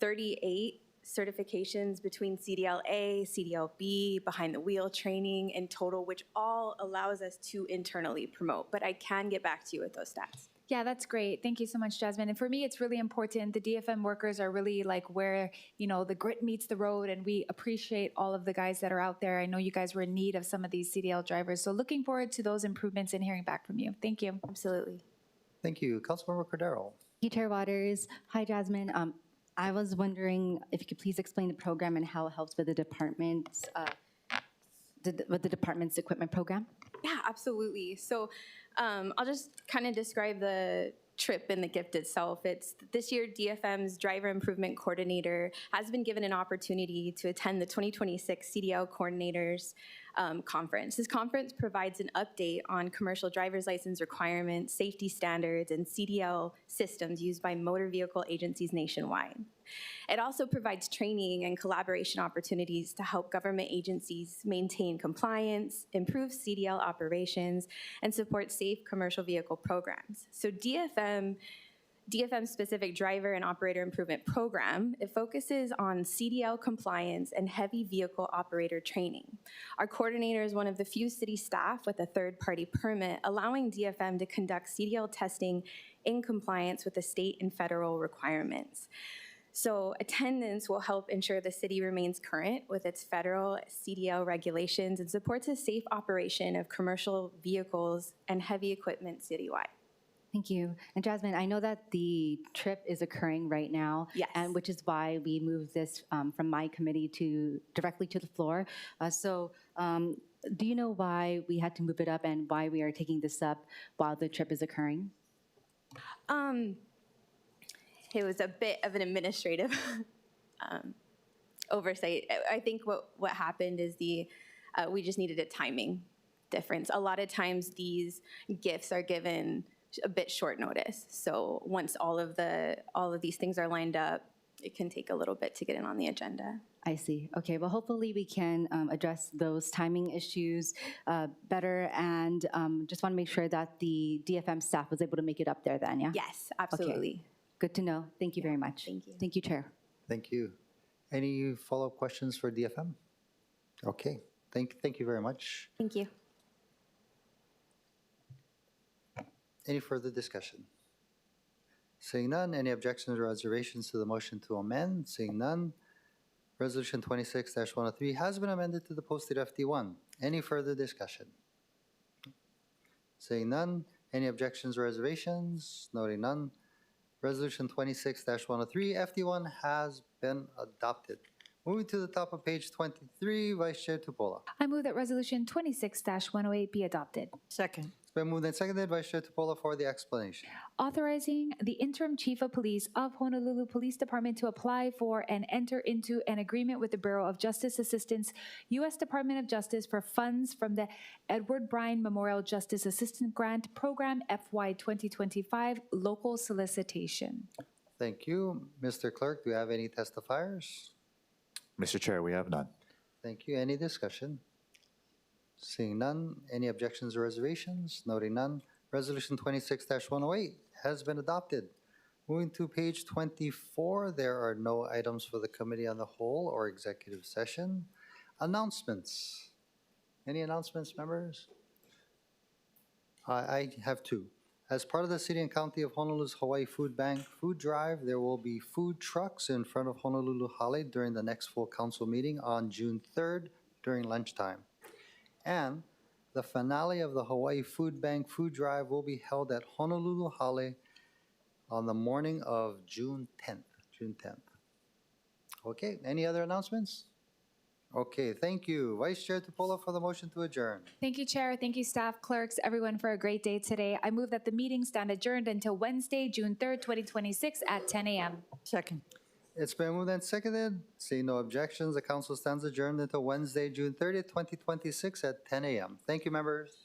38 certifications between CDL-A, CDL-B, behind the wheel training in total, which all allows us to internally promote. But I can get back to you with those stats. Yeah, that's great. Thank you so much, Jasmine. And for me, it's really important. The DFM workers are really like where, you know, the grit meets the road, and we appreciate all of the guys that are out there. I know you guys were in need of some of these CDL drivers. So looking forward to those improvements and hearing back from you. Thank you. Absolutely. Thank you. Councilmember Cordero. Thank you, Chair Waters. Hi, Jasmine. I was wondering if you could please explain the program and how it helps with the department's equipment program. Yeah, absolutely. So I'll just kind of describe the trip and the gift itself. It's this year DFM's Driver Improvement Coordinator has been given an opportunity to attend the 2026 CDL Coordinators conference. This conference provides an update on commercial driver's license requirements, safety standards, and CDL systems used by motor vehicle agencies nationwide. It also provides training and collaboration opportunities to help government agencies maintain compliance, improve CDL operations, and support safe commercial vehicle programs. So DFM's specific driver and operator improvement program, it focuses on CDL compliance and heavy vehicle operator training. Our coordinator is one of the few city staff with a third-party permit, allowing DFM to conduct CDL testing in compliance with the state and federal requirements. So attendance will help ensure the city remains current with its federal CDL regulations and supports a safe operation of commercial vehicles and heavy equipment citywide. Thank you. And Jasmine, I know that the trip is occurring right now. Yes. And which is why we moved this from my committee directly to the floor. Do you know why we had to move it up and why we are taking this up while the trip is occurring? It was a bit of an administrative oversight. I think what happened is we just needed a timing difference. A lot of times these gifts are given a bit short notice. So once all of these things are lined up, it can take a little bit to get in on the agenda. I see. Okay, well, hopefully we can address those timing issues better, and just want to make sure that the DFM staff was able to make it up there then, yeah? Yes, absolutely. Okay. Good to know. Thank you very much. Thank you. Thank you, Chair. Thank you. Any follow-up questions for DFM? Okay, thank you very much. Thank you. Any further discussion? Seeing none, any objections or reservations to the motion to amend? Seeing none, Resolution 26-103 has been amended to the posted FD1. Any further discussion? Seeing none, any objections or reservations? Noting none, Resolution 26-103 FD1 has been adopted. Moving to the top of page 23, Vice Chair Tupola. I move that Resolution 26-108 be adopted. Second. It's been moved and seconded. Vice Chair Tupola for the explanation. Authorizing the interim chief of police of Honolulu Police Department to apply for and enter into an agreement with the Bureau of Justice Assistance, U.S. Department of Justice, for funds from the Edward Bryan Memorial Justice Assistant Grant Program FY 2025 local solicitation. Thank you. Mr. Clerk, do you have any testifiers? Mr. Chair, we have none. Thank you. Any discussion? Seeing none, any objections or reservations? Noting none, Resolution 26-108 has been adopted. Moving to page 24, there are no items for the Committee on the Whole or executive session. Announcements. Any announcements, members? I have two. As part of the City and County of Honolulu's Hawaii Food Bank Food Drive, there will be food trucks in front of Honolulu Hale during the next full council meeting on June 3rd during lunchtime. And the finale of the Hawaii Food Bank Food Drive will be held at Honolulu Hale on the morning of June 10th. Okay, any other announcements? Okay, thank you. Vice Chair Tupola for the motion to adjourn. Thank you, Chair. Thank you, staff, clerks, everyone for a great day today. I move that the meeting stand adjourned until Wednesday, June 3rd, 2026 at 10 a.m. Second. It's been moved and seconded. Seeing no objections, the council stands adjourned until Wednesday, June 30th, 2026 at 10 a.m. Thank you, members.